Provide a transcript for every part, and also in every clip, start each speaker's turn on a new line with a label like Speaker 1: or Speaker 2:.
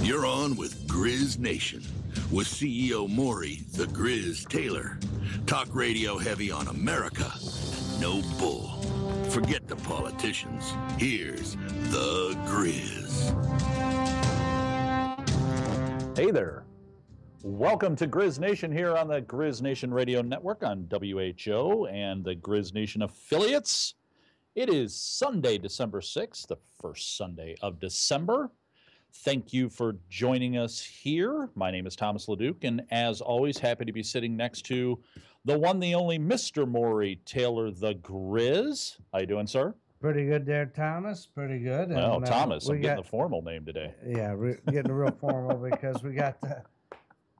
Speaker 1: You're on with GrizzNation, with CEO Maury, the Grizz Taylor. Talk radio heavy on America, and no bull. Forget the politicians. Here's the Grizz.
Speaker 2: Hey there. Welcome to GrizzNation here on the GrizzNation Radio Network on WHO and the GrizzNation affiliates. It is Sunday, December 6th, the first Sunday of December. Thank you for joining us here. My name is Thomas LeDuc, and as always, happy to be sitting next to the one, the only Mr. Maury Taylor, the Grizz. How you doing, sir?
Speaker 3: Pretty good there, Thomas. Pretty good.
Speaker 2: Oh,
Speaker 3: And,
Speaker 2: Thomas,
Speaker 3: we
Speaker 2: I'm getting the formal name today.
Speaker 3: Yeah, getting real formal because we got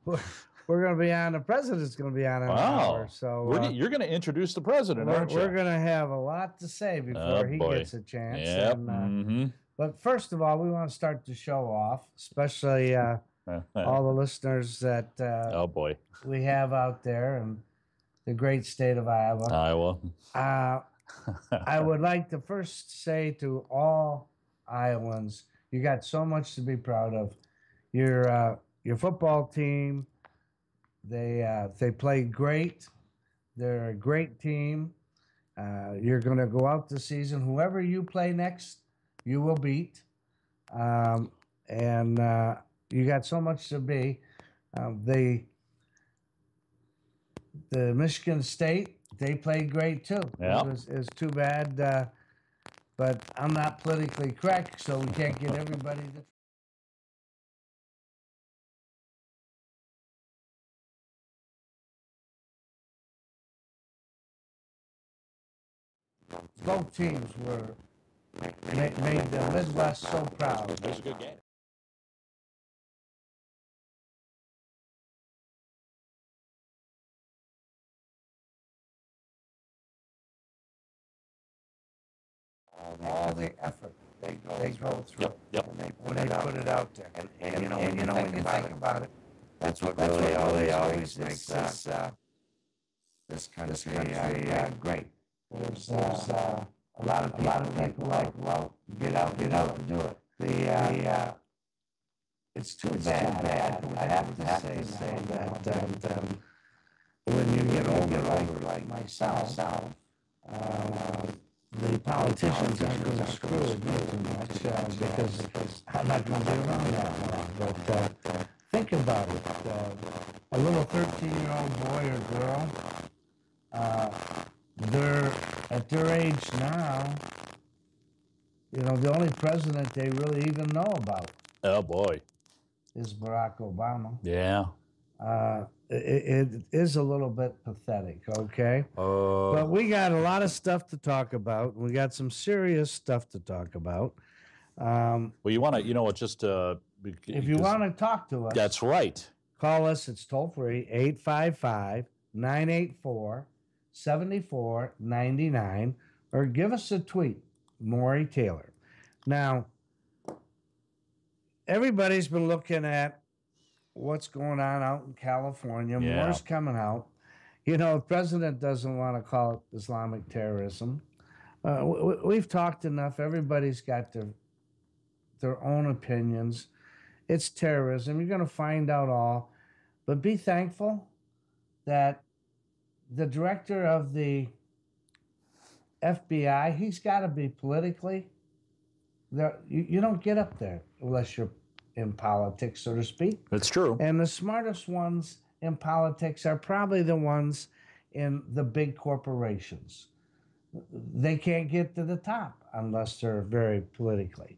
Speaker 3: we're going to be on. The president's going to be on in an hour. So
Speaker 2: you're going to introduce the president, aren't you?
Speaker 3: We're going to have a lot to say before he gets a chance.
Speaker 2: Yep.
Speaker 3: And, But first of all, we want to start the show off, especially all the listeners that we have out there in the great state of Iowa. I would like to first say to all Iowans, you got so much to be proud of. Your football team, they play great. They're a great team. You're going to go out this season. Whoever you play next, you will beat. And you got so much to be. The Michigan State, they played great too.
Speaker 2: Yeah.
Speaker 3: It was too bad, but I'm not politically correct, so we can't get everybody to. Both teams made the Midwest so proud.
Speaker 2: It was a good game.
Speaker 3: All the effort they go through.
Speaker 2: Yep.
Speaker 3: When they put it out there. And you know, when you think about it, that's what really always makes this country great. There's a lot of people like, well, get out and do it. It's too bad. I have to say that when you get older like myself, the politicians aren't going to screw with me too much because I'm not going to be around that long. But think about it. A little 13-year-old boy or girl, they're at their age now, you know, the only president they really even know about.
Speaker 2: Oh, boy.
Speaker 3: Is Barack Obama.
Speaker 2: Yeah.
Speaker 3: It is a little bit pathetic, okay? But we got a lot of stuff to talk about. We got some serious stuff to talk about.
Speaker 2: Well, you want to, you know what, just...
Speaker 3: if you want to talk to us...
Speaker 2: That's right.
Speaker 3: Call us. It's toll-free, 855-984-7499, or give us a tweet, Maury Taylor. Now, everybody's been looking at what's going on out in California.
Speaker 2: Yeah.
Speaker 3: More's coming out. You know, the president doesn't want to call it Islamic terrorism. We've talked enough. Everybody's got their own opinions. It's terrorism. You're going to find out all. But be thankful that the director of the FBI, he's got to be politically. You don't get up there unless you're in politics, so to speak.
Speaker 2: That's true.
Speaker 3: And the smartest ones in politics are probably the ones in the big corporations. They can't get to the top unless they're very politically.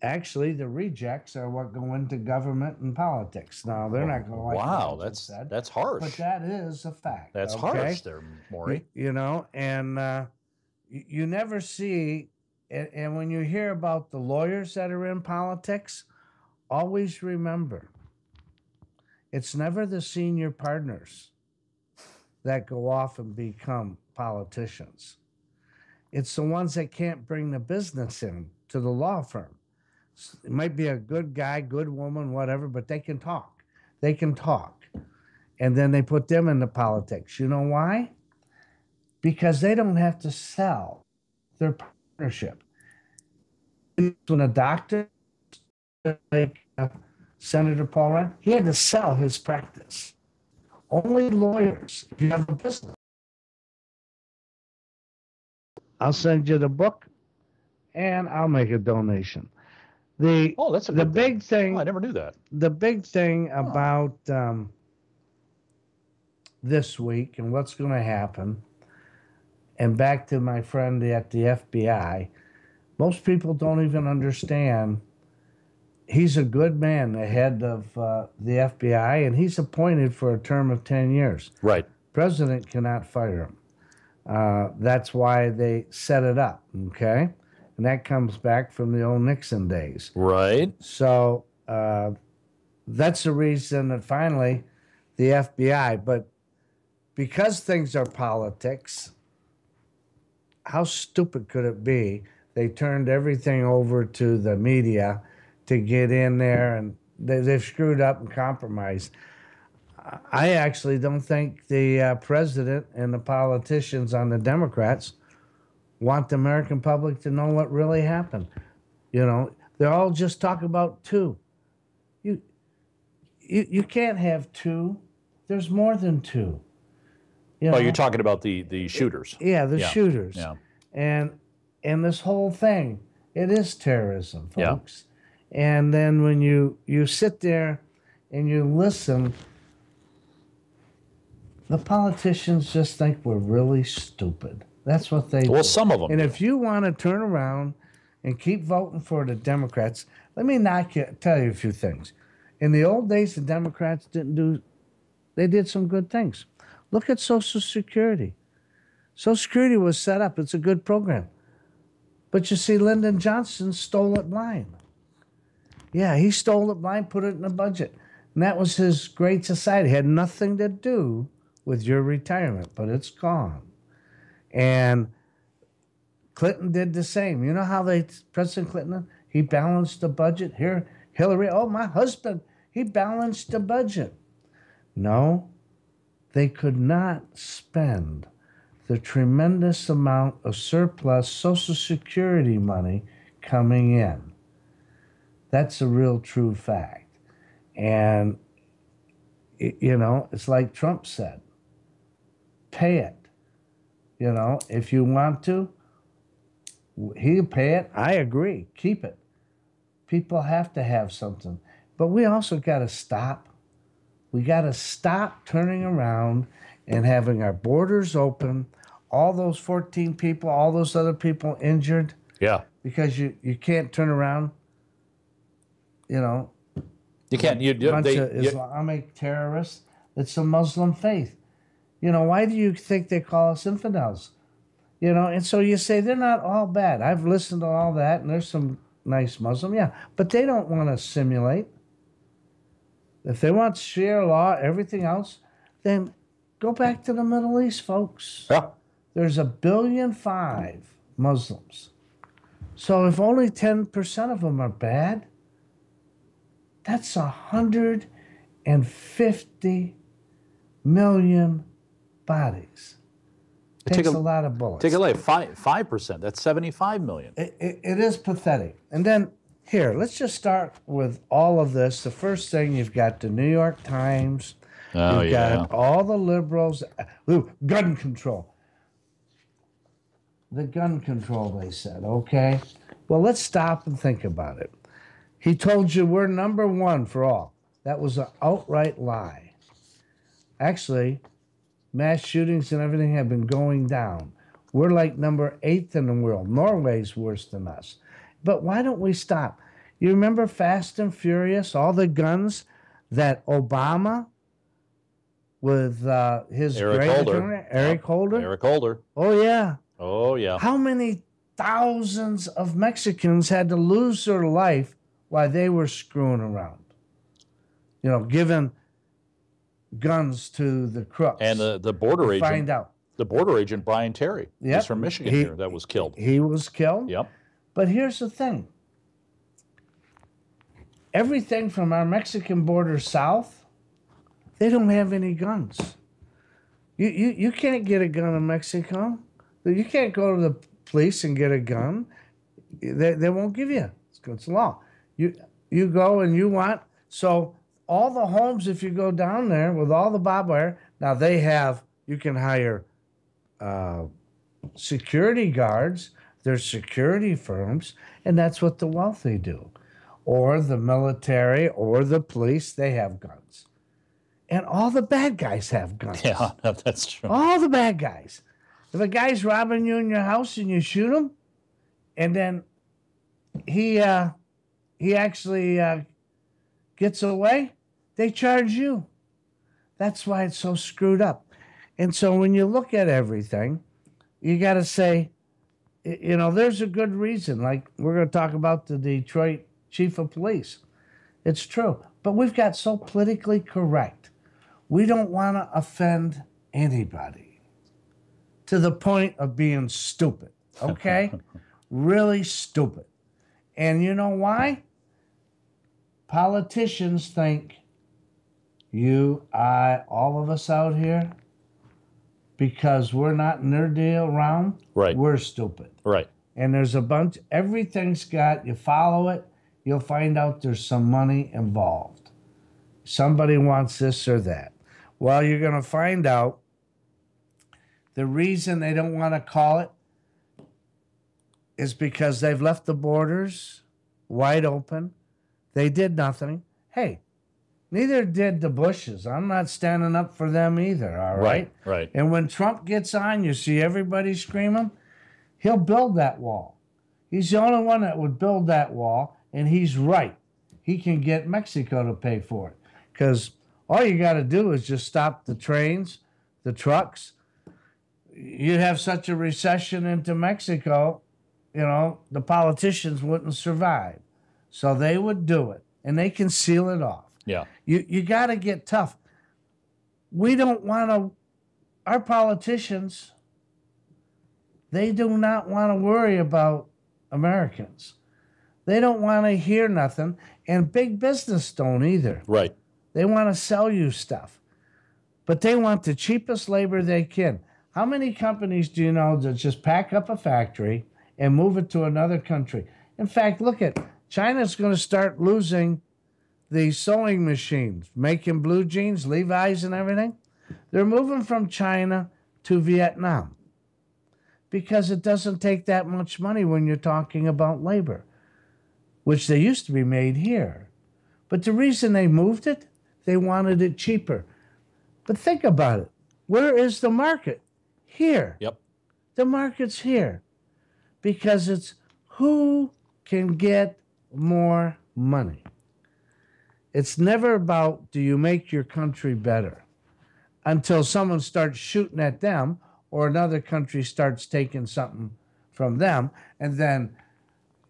Speaker 3: Actually, the rejects are what go into government and politics. Now, they're not going to like
Speaker 2: wow,
Speaker 3: what
Speaker 2: that's harsh.
Speaker 3: But that is a fact.
Speaker 2: That's harsh there, Maury.
Speaker 3: You know, and you never see, and when you hear about the lawyers that are in politics, always remember, it's never the senior partners that go off and become politicians. It's the ones that can't bring the business in to the law firm. It might be a good guy, good woman, whatever, but they can talk. They can talk. And then they put them into politics. You know why? Because they don't have to sell their partnership. When a doctor, like Senator Paul Ryan, he had to sell his practice. Only lawyers, if you have a business. I'll send you the book and I'll make a donation.
Speaker 2: That's a
Speaker 3: big thing.
Speaker 2: Oh, I never knew that.
Speaker 3: The big thing about this week and what's going to happen, and back to my friend at the FBI, most people don't even understand. He's a good man, the head of the FBI, and he's appointed for a term of 10 years.
Speaker 2: Right.
Speaker 3: President cannot fire him. That's why they set it up, okay? And that comes back from the old Nixon days.
Speaker 2: Right.
Speaker 3: So that's the reason that finally the FBI, but because things are politics, how stupid could it be? They turned everything over to the media to get in there, and they've screwed up and compromised. I actually don't think the president and the politicians on the Democrats want the American public to know what really happened. You know, they're all just talking about two. You can't have two. There's more than two.
Speaker 2: You know? You're talking about the shooters.
Speaker 3: Yeah, the shooters.
Speaker 2: Yeah.
Speaker 3: And this whole thing, it is terrorism, folks. Yeah. And then when you sit there and you listen, the politicians just think we're really stupid. That's what they do.
Speaker 2: Well, some of them.
Speaker 3: And if you want to turn around and keep voting for the Democrats, let me tell you a few things. In the old days, the Democrats they did some good things. Look at Social Security. Social Security was set up. It's a good program. But you see, Lyndon Johnson stole it blind. Yeah, he stole it blind, put it in the budget. And that was his Great Society. It had nothing to do with your retirement, but it's gone. And Clinton did the same. You know how President Clinton, he balanced the budget? Here, Hillary, oh, my husband, he balanced the budget. No, they could not spend the tremendous amount of surplus Social Security money coming in. That's a real true fact. And, you know, it's like Trump said, pay it. You know, if you want to, he'll pay it. I agree. Keep it. People have to have something. But we also got to stop. We got to stop turning around and having our borders open, all those 14 people, all those other people injured.
Speaker 2: Yeah.
Speaker 3: Because you can't turn around, you know.
Speaker 2: You can't.
Speaker 3: Bunch of Islamic terrorists. It's a Muslim faith. You know, why do you think they call us infidels? You know, and so you say they're not all bad. I've listened to all that, and there's some nice Muslim, yeah. But they don't want to assimilate. If they want Sharia law, everything else, then go back to the Middle East, folks.
Speaker 2: Yeah.
Speaker 3: There's 1.5 billion Muslims. So if only 10% of them are bad, that's 150 million bodies. takes a lot of bullets.
Speaker 2: Take away 5%. That's $75 million.
Speaker 3: It is pathetic. And then here, let's just start with all of this. The first thing, you've got the New York Times. You've got all the liberals. Ooh, gun control. The gun control, they said, okay. Well, let's stop and think about it. He told you we're number one for all. That was an outright lie. Actually, mass shootings and everything have been going down. We're like number 8 in the world. Norway's worse than us. But why don't we stop? You remember Fast and Furious, all the guns that Obama with his
Speaker 2: Eric Holder.
Speaker 3: Eric Holder?
Speaker 2: Eric Holder.
Speaker 3: Oh, yeah.
Speaker 2: Oh, yeah.
Speaker 3: How many thousands of Mexicans had to lose their life while they were screwing around? You know, giving guns to the crooks.
Speaker 2: And the border agent.
Speaker 3: Find out.
Speaker 2: The border agent, Brian Terry, is from Michigan here, that was killed.
Speaker 3: He was killed?
Speaker 2: Yep.
Speaker 3: But here's the thing. Everything from our Mexican border south, they don't have any guns. You can't get a gun in Mexico. You can't go to the police and get a gun. They won't give you. It's law. You go and you want. So all the homes, if you go down there with all the barbed wire, now they have, you can hire security guards. There's security firms, and that's what the wealthy do. Or the military or the police, they have guns. And all the bad guys have guns.
Speaker 2: Yeah, that's true.
Speaker 3: All the bad guys. If a guy's robbing you in your house and you shoot him, and then he actually gets away, they charge you. That's why it's so screwed up. And so when you look at everything, you got to say, you know, there's a good reason. Like we're going to talk about the Detroit chief of police. It's true. But we've got so politically correct. We don't want to offend anybody to the point of being stupid, okay? Really stupid. And you know why? Politicians think you, I, all of us out here, because we're not in their deal round,
Speaker 2: right,
Speaker 3: we're stupid.
Speaker 2: Right.
Speaker 3: And there's a bunch, everything's got, you follow it, you'll find out there's some money involved. Somebody wants this or that. Well, you're going to find out the reason they don't want to call it is because they've left the borders wide open. They did nothing. Hey, neither did the Bushes. I'm not standing up for them either, all right?
Speaker 2: Right.
Speaker 3: And when Trump gets on, you see everybody screaming, he'll build that wall. He's the only one that would build that wall, and he's right. He can get Mexico to pay for it. Because all you got to do is just stop the trains, the trucks. You'd have such a recession into Mexico, you know, the politicians wouldn't survive. So they would do it, and they can seal it off.
Speaker 2: Yeah.
Speaker 3: You got to get tough. We don't want to, our politicians, they do not want to worry about Americans. They don't want to hear nothing, and big business don't either.
Speaker 2: Right.
Speaker 3: They want to sell you stuff, but they want the cheapest labor they can. How many companies do you know that just pack up a factory and move it to another country? In fact, look at China's going to start losing the sewing machines, making blue jeans, Levi's and everything. They're moving from China to Vietnam because it doesn't take that much money when you're talking about labor, which they used to be made here. But the reason they moved it, they wanted it cheaper. But think about it. Where is the market? Here.
Speaker 2: Yep.
Speaker 3: The market's here because it's who can get more money. It's never about do you make your country better until someone starts shooting at them or another country starts taking something from them. And then,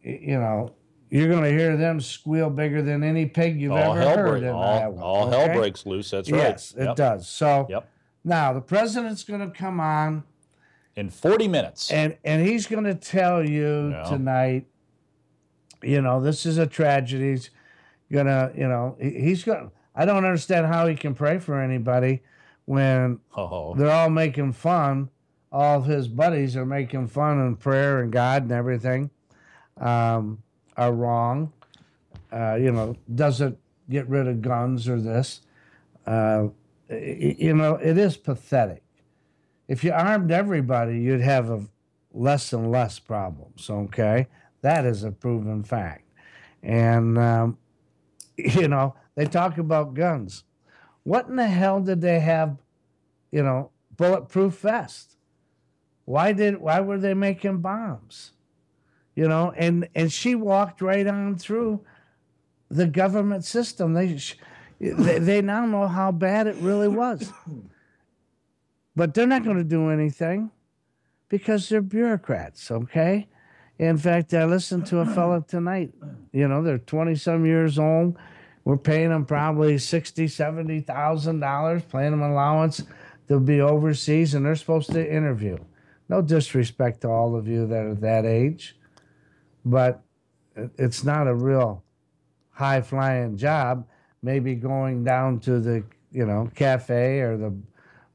Speaker 3: you know, you're going to hear them squeal bigger than any pig you've ever heard.
Speaker 2: All hell breaks loose. That's right.
Speaker 3: Yes, it does. So now the president's going to come on
Speaker 2: in 40 minutes.
Speaker 3: And he's going to tell you tonight, you know, this is a tragedy. He's going to, you know, he's going. I don't understand how he can pray for anybody when they're all making fun all of his buddies are making fun and prayer and God and everything are wrong. Doesn't get rid of guns or this. It is pathetic. If you armed everybody, you'd have less and less problems, okay? That is a proven fact. And, they talk about guns. What in the hell did they have, bulletproof vests? Why were they making bombs? And she walked right on through the government system. They now know how bad it really was. But they're not going to do anything because they're bureaucrats, okay? In fact, I listened to a fellow tonight. They're 20-some years old. We're paying them probably $60,000, $70,000, paying them allowance to be overseas, and they're supposed to interview. No disrespect to all of you that are that age, but it's not a real high-flying job. Maybe going down to the, cafe or the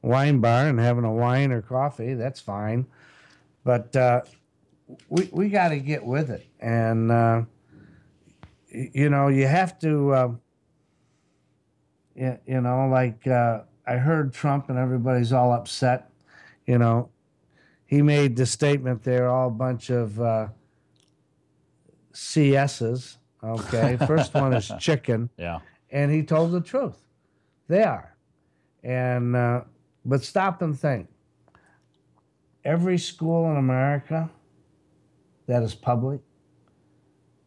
Speaker 3: wine bar and having a wine or coffee, that's fine. But we got to get with it. And, you have to, I heard Trump and everybody's all upset. He made the statement they're all a bunch of CSs, okay? First one is chicken.
Speaker 2: Yeah.
Speaker 3: And he told the truth. They are. And, but stop and think. Every school in America that is public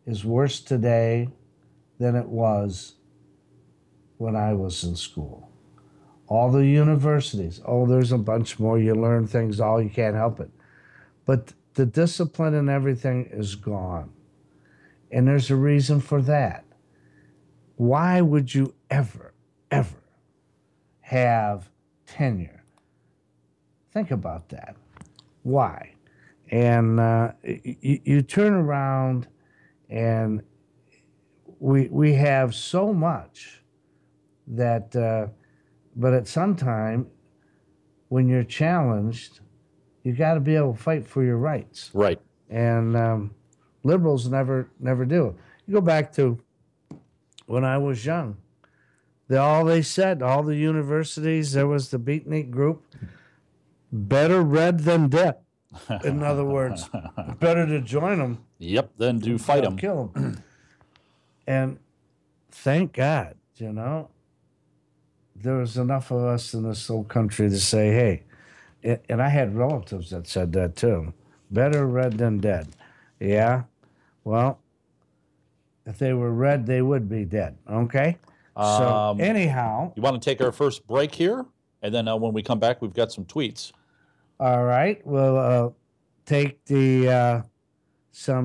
Speaker 3: is worse today than it was when I was in school. All the universities, there's a bunch more. You learn things, you can't help it. But the discipline and everything is gone. And there's a reason for that. Why would you ever have tenure? Think about that. Why? And you turn around and we have so much that, but at some time, when you're challenged, you got to be able to fight for your rights.
Speaker 2: Right.
Speaker 3: And liberals never do. You go back to when I was young. They said, all the universities, there was the beatnik group, better red than dead. In other words, better to join them.
Speaker 2: Yep, than to fight them.
Speaker 3: Kill them. And thank God, there was enough of us in this whole country to say, hey, and I had relatives that said that too, better red than dead. Yeah, well, if they were red, they would be dead, okay? So anyhow.
Speaker 2: You want to take our first break here? And then when we come back, we've got some tweets.
Speaker 3: All right, we'll take some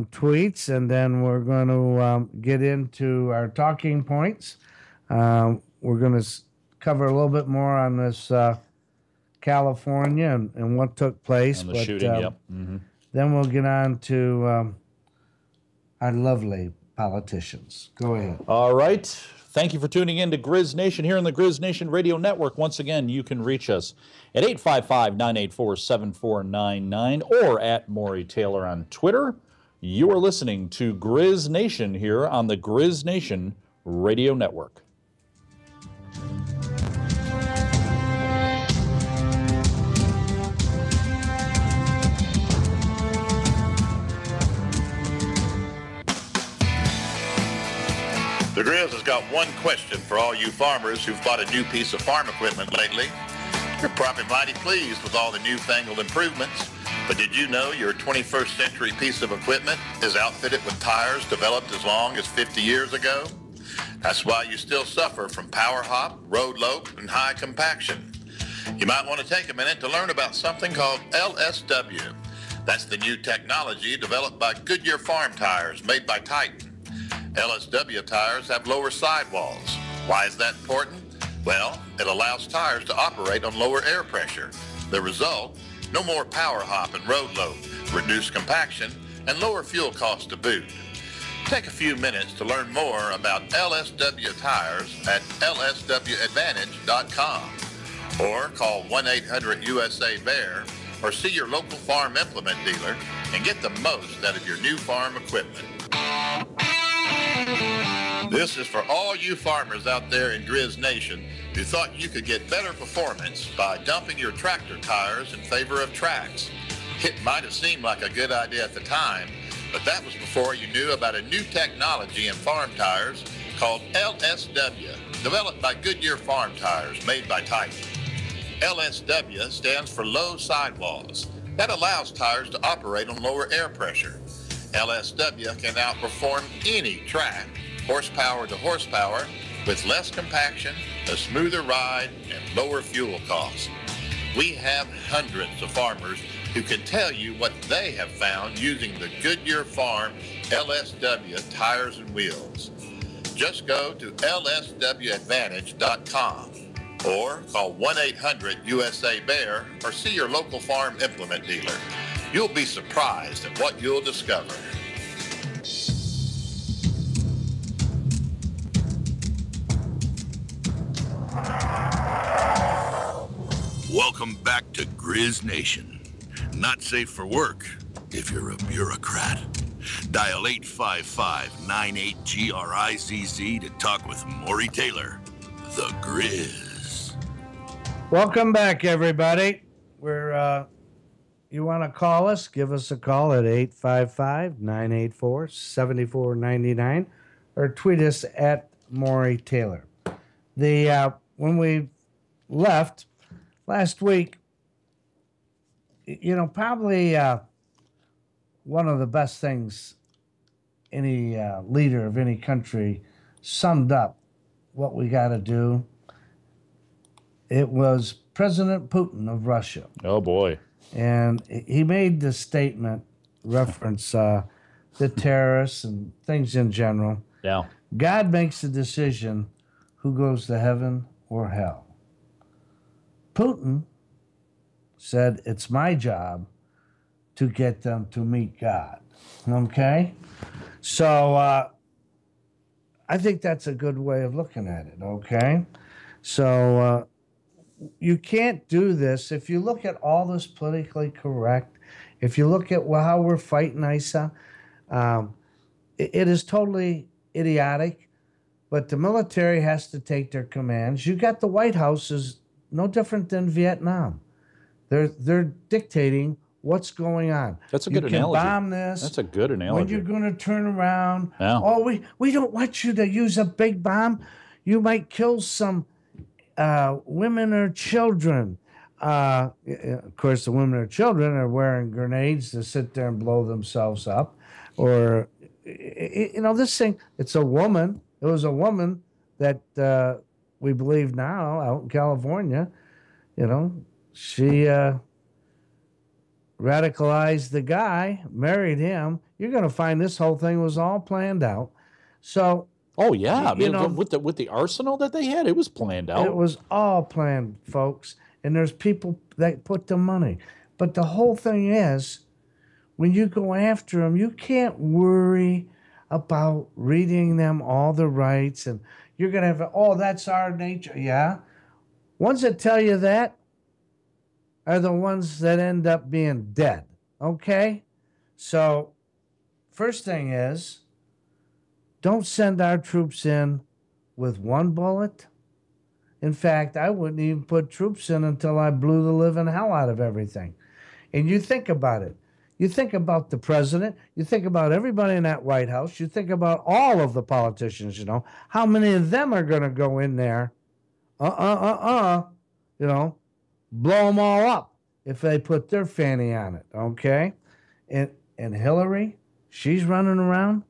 Speaker 3: tweets, and then we're going to get into our talking points. We're going to cover a little bit more on this California and what took place.
Speaker 2: And the shooting, yep. Mm-hmm.
Speaker 3: Then we'll get on to our lovely politicians. Go ahead.
Speaker 2: All right. Thank you for tuning in to Grizz Nation here on the Grizz Nation Radio Network. Once again, you can reach us at 855-984-7499 or at Maury Taylor on Twitter. You are listening to Grizz Nation here on the Grizz Nation Radio Network.
Speaker 1: The Grizz has got one question for all you farmers who've bought a new piece of farm equipment lately. You're probably mighty pleased with all the newfangled improvements, but did you know your 21st century piece of equipment is outfitted with tires developed as long as 50 years ago? That's why you still suffer from power hop, road lope, and high compaction. You might want to take a minute to learn about something called LSW. That's the new technology developed by Goodyear Farm Tires made by Titan. LSW tires have lower sidewalls. Why is that important? Well, it allows tires to operate on lower air pressure. The result, no more power hop and road load, reduced compaction, and lower fuel costs to boot. Take a few minutes to learn more about LSW tires at lswadvantage.com or call 1-800-USA-BEAR or see your local farm implement dealer and get the most out of your new farm equipment. This is for all you farmers out there in Grizz Nation who thought you could get better performance by dumping your tractor tires in favor of tracks. It might have seemed like a good idea at the time, but that was before you knew about a new technology in farm tires called LSW, developed by Goodyear Farm Tires, made by Titan. LSW stands for low sidewalls. That allows tires to operate on lower air pressure. LSW can outperform any track, horsepower to horsepower, with less compaction, a smoother ride, and lower fuel costs. We have hundreds of farmers who can tell you what they have found using the Goodyear Farm LSW tires and wheels. Just go to lswadvantage.com or call 1-800-USA-BEAR or see your local farm implement dealer. You'll be surprised at what you'll discover. Welcome back to Grizz Nation. Not safe for work if you're a bureaucrat. Dial 855-98-GRIZZ to talk with Maury Taylor, the Grizz.
Speaker 3: Welcome back, everybody. You want to call us? Give us a call at 855-984-7499 or tweet us at Maury Taylor. When we left last week, probably one of the best things any leader of any country summed up what we got to do. It was President Putin of Russia.
Speaker 2: Oh, boy.
Speaker 3: And he made the statement, reference the terrorists and things in general.
Speaker 2: Yeah.
Speaker 3: God makes the decision who goes to heaven or hell. Putin said, it's my job to get them to meet God. Okay? So I think that's a good way of looking at it, okay? So you can't do this. If you look at all this politically correct, if you look at how we're fighting ISA, it is totally idiotic, but the military has to take their commands. You got the White House is no different than Vietnam. They're dictating what's going on.
Speaker 2: That's a good analogy.
Speaker 3: You can bomb this.
Speaker 2: That's a good analogy.
Speaker 3: When you're going to turn around.
Speaker 2: Yeah.
Speaker 3: Oh, we don't want you to use a big bomb. You might kill some women or children. Of course, the women or children are wearing grenades to sit there and blow themselves up. Or, this thing, it's a woman. It was a woman that we believe now out in California, she radicalized the guy, married him. You're going to find this whole thing was all planned out. So,
Speaker 2: oh yeah, with the arsenal that they had, it was planned out.
Speaker 3: It was all planned, folks. And there's people that put the money. But the whole thing is, when you go after them, you can't worry about reading them all the rights, and you're going to have, that's our nature. Yeah. Ones that tell you that are the ones that end up being dead. Okay? So, first thing is, don't send our troops in with one bullet. In fact, I wouldn't even put troops in until I blew the living hell out of everything. And you think about it. You think about the president. You think about everybody in that White House. You think about all of the politicians, How many of them are going to go in there, blow them all up if they put their fanny on it, okay? And Hillary, she's running around.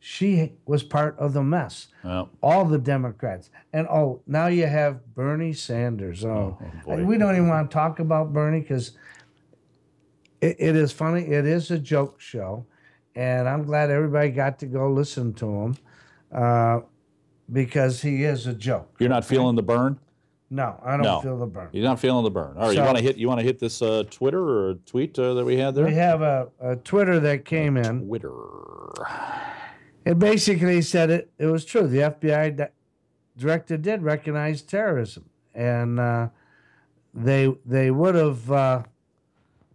Speaker 3: She was part of the mess.
Speaker 2: Well,
Speaker 3: all the Democrats. And, now you have Bernie Sanders.
Speaker 2: Oh, boy.
Speaker 3: We don't even want to talk about Bernie because it is funny. It is a joke show. And I'm glad everybody got to go listen to him because he is a joke.
Speaker 2: You're not feeling the burn?
Speaker 3: No, I don't feel the burn.
Speaker 2: You're not feeling the burn. All right,
Speaker 3: So,
Speaker 2: you want to hit this Twitter or tweet that we had there?
Speaker 3: We have a Twitter that came in.
Speaker 2: Twitter.
Speaker 3: It basically said it was true. The FBI director did recognize terrorism. And they would have.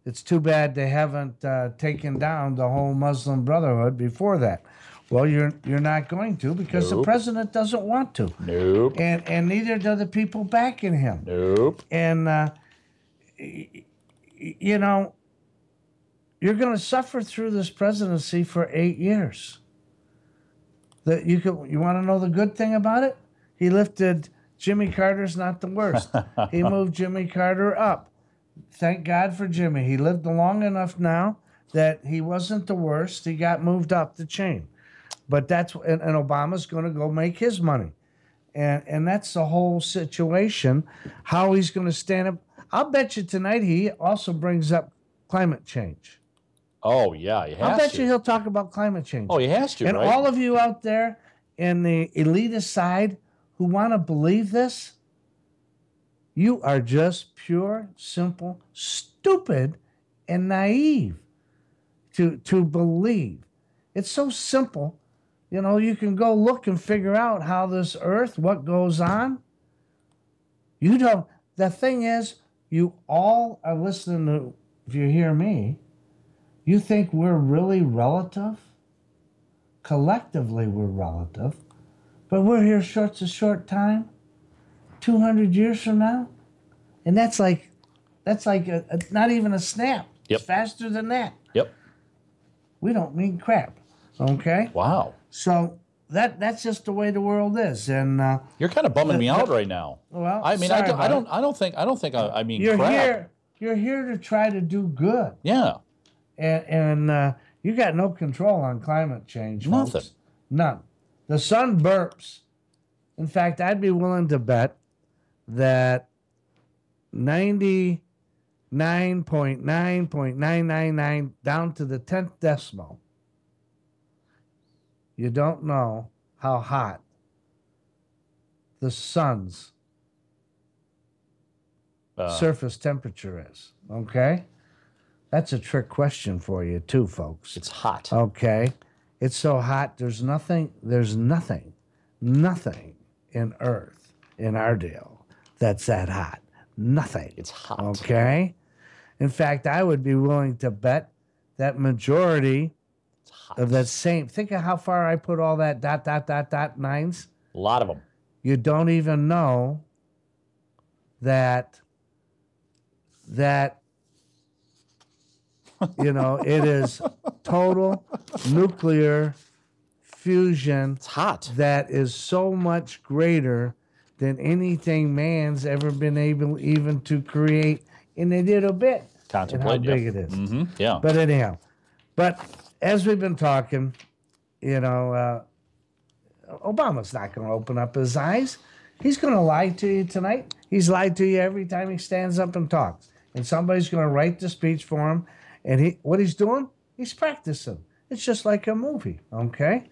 Speaker 3: It's too bad they haven't taken down the whole Muslim Brotherhood before that. Well, you're not going to because the president doesn't want to.
Speaker 2: Nope.
Speaker 3: And neither do the people backing him.
Speaker 2: Nope.
Speaker 3: And you know, you're going to suffer through this presidency for 8 years. You want to know the good thing about it? He lifted Jimmy Carter's not the worst. He moved Jimmy Carter up. Thank God for Jimmy. He lived long enough now that he wasn't the worst. He got moved up the chain. But and Obama's going to go make his money. And that's the whole situation, how he's going to stand up. I'll bet you tonight he also brings up climate change.
Speaker 2: Oh, yeah, he has
Speaker 3: I'll bet you he'll talk about climate change.
Speaker 2: Oh, he has to,
Speaker 3: and
Speaker 2: right?
Speaker 3: all of you out there in the elitist side who want to believe this, you are just pure, simple, stupid, and naive to believe. It's so simple. You know, you can go look and figure out how this earth, what goes on. You don't. The thing is, you all are listening to, if you hear me, you think we're really relative? Collectively, we're relative. But we're here a short time, 200 years from now. And that's like not even a snap.
Speaker 2: Yep.
Speaker 3: It's faster than that.
Speaker 2: Yep.
Speaker 3: We don't mean crap. Okay?
Speaker 2: Wow.
Speaker 3: So that's just the way the world is. And
Speaker 2: you're kind of bumming me out right now.
Speaker 3: Well,
Speaker 2: I mean, I don't think I mean
Speaker 3: you're
Speaker 2: crap.
Speaker 3: You're here to try to do good.
Speaker 2: Yeah.
Speaker 3: And you got no control on climate change, folks.
Speaker 2: Nothing.
Speaker 3: None. The sun burps. In fact, I'd be willing to bet that 99.9.999 down to the 10th decimal, you don't know how hot the sun's surface temperature is. Okay? That's a trick question for you too, folks.
Speaker 2: It's hot.
Speaker 3: Okay? It's so hot, there's nothing in Earth, in our deal, that's that hot. Nothing.
Speaker 2: It's hot.
Speaker 3: Okay? In fact, I would be willing to bet that majority of that same, think of how far I put all that ... nines.
Speaker 2: A lot of them.
Speaker 3: You don't even know that you know, it is total nuclear fusion.
Speaker 2: It's hot.
Speaker 3: That is so much greater than anything man's ever been able even to create in a little bit.
Speaker 2: Contemplate,
Speaker 3: and how big it is.
Speaker 2: Mm-hmm, yeah.
Speaker 3: But anyhow, as we've been talking, you know, Obama's not going to open up his eyes. He's going to lie to you tonight. He's lied to you every time he stands up and talks. And somebody's going to write the speech for him. And what he's doing, he's practicing. It's just like a movie, okay?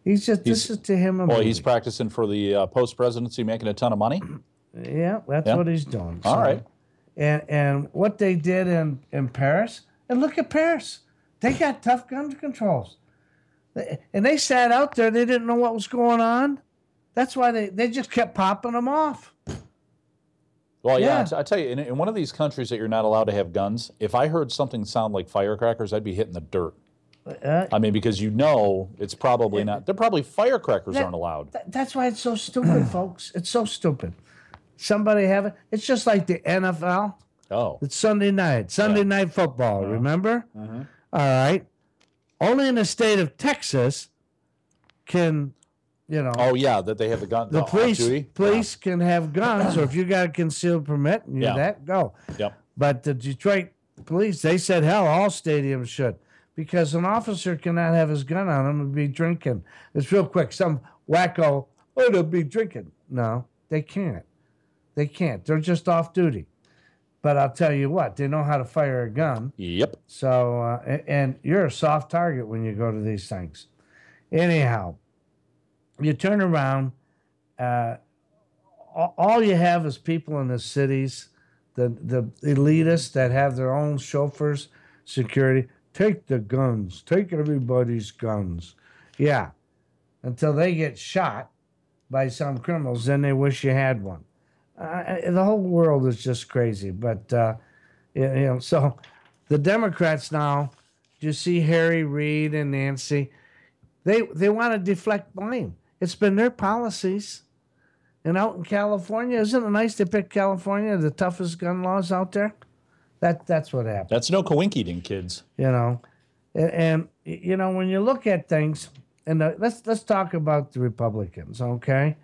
Speaker 3: This is to him a movie.
Speaker 2: Well, he's practicing for the post-presidency, making a ton of money?
Speaker 3: Yeah, that's what he's doing.
Speaker 2: All right.
Speaker 3: And what they did in Paris, and look at Paris. They got tough gun controls. And they sat out there. They didn't know what was going on. That's why they just kept popping them off.
Speaker 2: Well, yeah, I tell you, in one of these countries that you're not allowed to have guns, if I heard something sound like firecrackers, I'd be hitting the dirt. I mean, because you know it's probably not. They're probably firecrackers aren't allowed.
Speaker 3: That's why it's so stupid, folks. It's so stupid. Somebody have it. It's just like the NFL.
Speaker 2: Oh.
Speaker 3: It's Sunday night. Sunday night football, remember?
Speaker 2: Mm-hmm.
Speaker 3: All right. Only in the state of Texas can, you know.
Speaker 2: Oh, yeah, that they have the gun.
Speaker 3: The police can have guns, or if you got a concealed permit and you're that, go.
Speaker 2: Yep.
Speaker 3: But the Detroit police, they said, hell, all stadiums should. Because an officer cannot have his gun on him and be drinking. It's real quick. Some wacko, they'll be drinking. No, they can't. They can't. They're just off duty. But I'll tell you what, they know how to fire a gun.
Speaker 2: Yep.
Speaker 3: So, and you're a soft target when you go to these things. Anyhow, you turn around, all you have is people in the cities, the elitists that have their own chauffeurs, security. Take the guns. Take everybody's guns. Yeah. Until they get shot by some criminals, then they wish you had one. The whole world is just crazy. But, so the Democrats now, you see Harry Reid and Nancy, they want to deflect blame. It's been their policies. And out in California, isn't it nice to pick California, the toughest gun laws out there? That's what happened.
Speaker 2: That's no coinkydink, kids.
Speaker 3: And when you look at things, and let's talk about the Republicans, okay?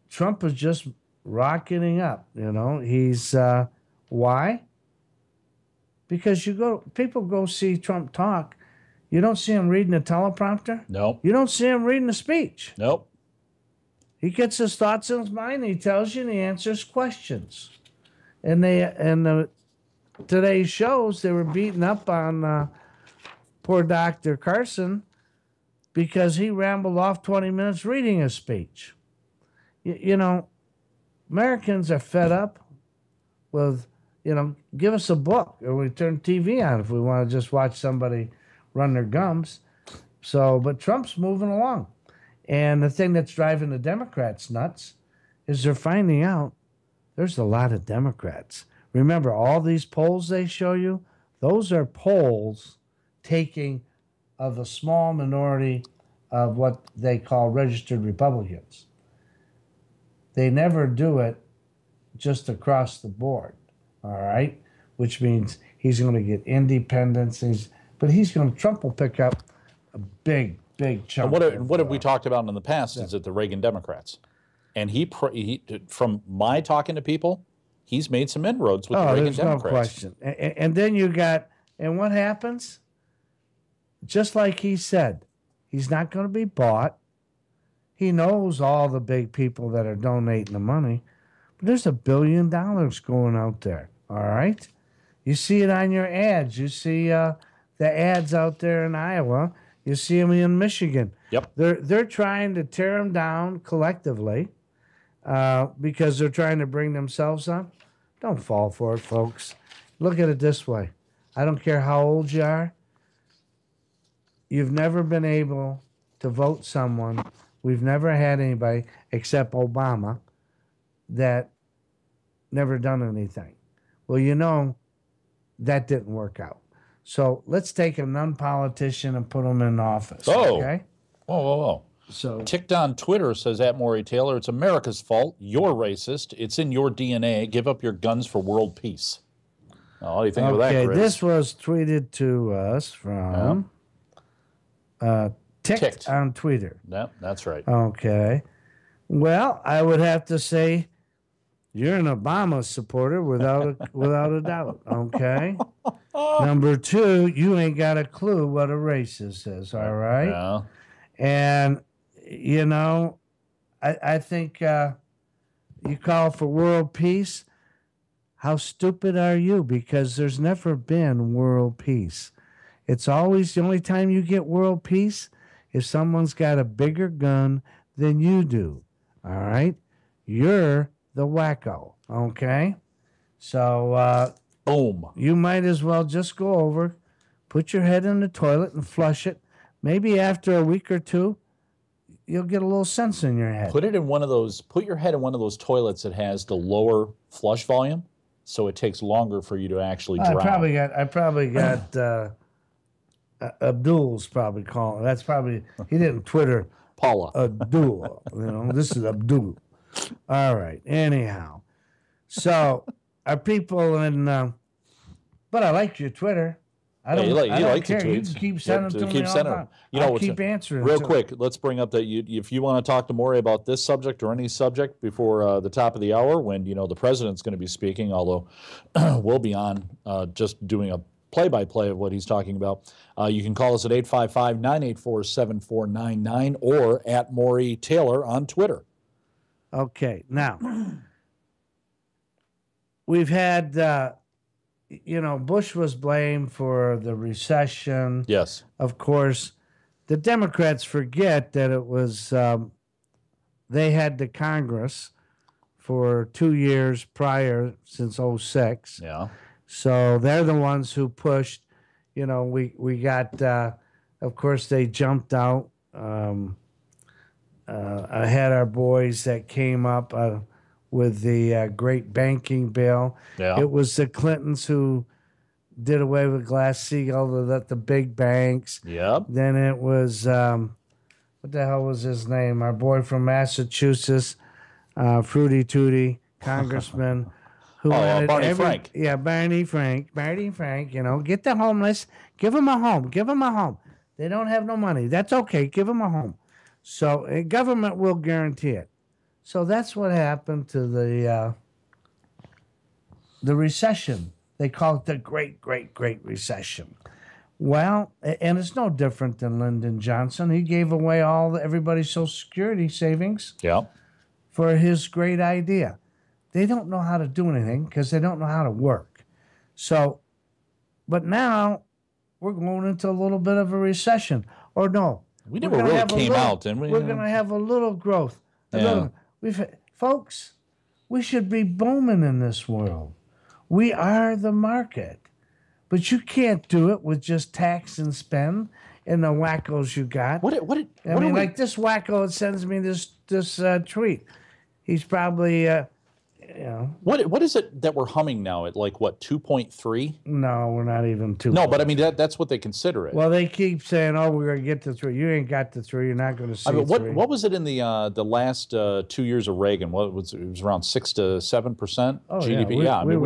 Speaker 3: Trump is just rocketing up. He's why? Because people go see Trump talk. You don't see him reading a teleprompter.
Speaker 2: Nope.
Speaker 3: You don't see him reading a speech.
Speaker 2: Nope.
Speaker 3: He gets his thoughts in his mind. And he tells you, and he answers questions. And today's shows, they were beating up on poor Dr. Carson because he rambled off 20 minutes reading a speech. Americans are fed up with, give us a book, or we turn TV on if we want to just watch somebody run their gums. But Trump's moving along. And the thing that's driving the Democrats nuts is they're finding out there's a lot of Democrats. Remember, all these polls they show you, those are polls taking of a small minority of what they call registered Republicans. They never do it just across the board, all right? Which means he's going to get independents, Trump will pick up a big chunk.
Speaker 2: And what have we talked about in the past is that the Reagan Democrats. And he from my talking to people, he's made some inroads with the Reagan Democrats.
Speaker 3: No question. And then and what happens? Just like he said, he's not going to be bought. He knows all the big people that are donating the money. But there's $1 billion going out there, all right? You see it on your ads. You see the ads out there in Iowa. You see them in Michigan.
Speaker 2: Yep.
Speaker 3: They're trying to tear them down collectively because they're trying to bring themselves up. Don't fall for it, folks. Look at it this way. I don't care how old you are. You've never been able to vote someone. We've never had anybody except Obama that never done anything. Well, that didn't work out. So let's take a non-politician and put him in office.
Speaker 2: Oh.
Speaker 3: Okay?
Speaker 2: Whoa. So Ticked on Twitter says, @Maury Taylor, it's America's fault. You're racist. It's in your DNA. Give up your guns for world peace. Oh, what do you think of that, Grizz?
Speaker 3: This was tweeted to us from Ticked on Twitter.
Speaker 2: Yep, that's right.
Speaker 3: Okay. Well, I would have to say you're an Obama supporter without a doubt. Okay. Number 2, you ain't got a clue what a racist is. All right.
Speaker 2: Yeah.
Speaker 3: And I think you call for world peace. How stupid are you? Because there's never been world peace. It's always the only time you get world peace if someone's got a bigger gun than you do. All right. You're the wacko. Okay. So,
Speaker 2: boom.
Speaker 3: You might as well just go over, put your head in the toilet and flush it. Maybe after a week or two, you'll get a little sense in your head.
Speaker 2: Put your head in one of those toilets that has the lower flush volume, so it takes longer for you to actually drown.
Speaker 3: I probably got Abdul's probably calling. That's probably, he didn't Twitter
Speaker 2: Paula.
Speaker 3: Abdul. This is Abdul. All right. Anyhow, so are people in? But I like your Twitter. I don't care. You can keep sending them to me all the time. I'll keep answering.
Speaker 2: Real quick, let's bring up that if you want to talk to Maury about this subject or any subject before the top of the hour, when the president's going to be speaking, although we'll be on just doing a play-by-play of what he's talking about. You can call us at 855-984-7499 or @Maury Taylor on Twitter.
Speaker 3: Okay, now we've had, Bush was blamed for the recession.
Speaker 2: Yes.
Speaker 3: Of course, the Democrats forget that it was, they had the Congress for 2 years prior since 2006.
Speaker 2: Yeah.
Speaker 3: So they're the ones who pushed, we got, of course, they jumped out. I had our boys that came up with the great banking bill.
Speaker 2: Yeah.
Speaker 3: It was the Clintons who did away with Glass-Steagall to let the big banks.
Speaker 2: Yep.
Speaker 3: Then it was, what the hell was his name? Our boy from Massachusetts, Fruity Tooty, congressman. Who
Speaker 2: Barney Frank.
Speaker 3: Yeah, Barney Frank, get the homeless, give them a home. They don't have no money. That's okay. Give them a home. So government will guarantee it. So that's what happened to the recession. They call it the Great Recession. Well, and it's no different than Lyndon Johnson. He gave away everybody's Social Security savings.
Speaker 2: Yeah.
Speaker 3: For his great idea. They don't know how to do anything because they don't know how to work. So, but now we're going into a little bit of a recession. Or no.
Speaker 2: We never really came out, didn't we?
Speaker 3: We're going to have a little growth. Folks, we should be booming in this world. We are the market. But you can't do it with just tax and spend and the wackos you got. Like this wacko sends me this tweet. He's probably,
Speaker 2: What is it that we're humming now at, like, what, 2.3?
Speaker 3: No, we're not even 2.
Speaker 2: No, but I mean, that's what they consider it.
Speaker 3: Well, they keep saying, oh, we're going to get to 3. You ain't got to 3. You're not going to see 3.
Speaker 2: What was it in the last 2 years of Reagan? It was around 6 to 7% GDP.
Speaker 3: Yeah, we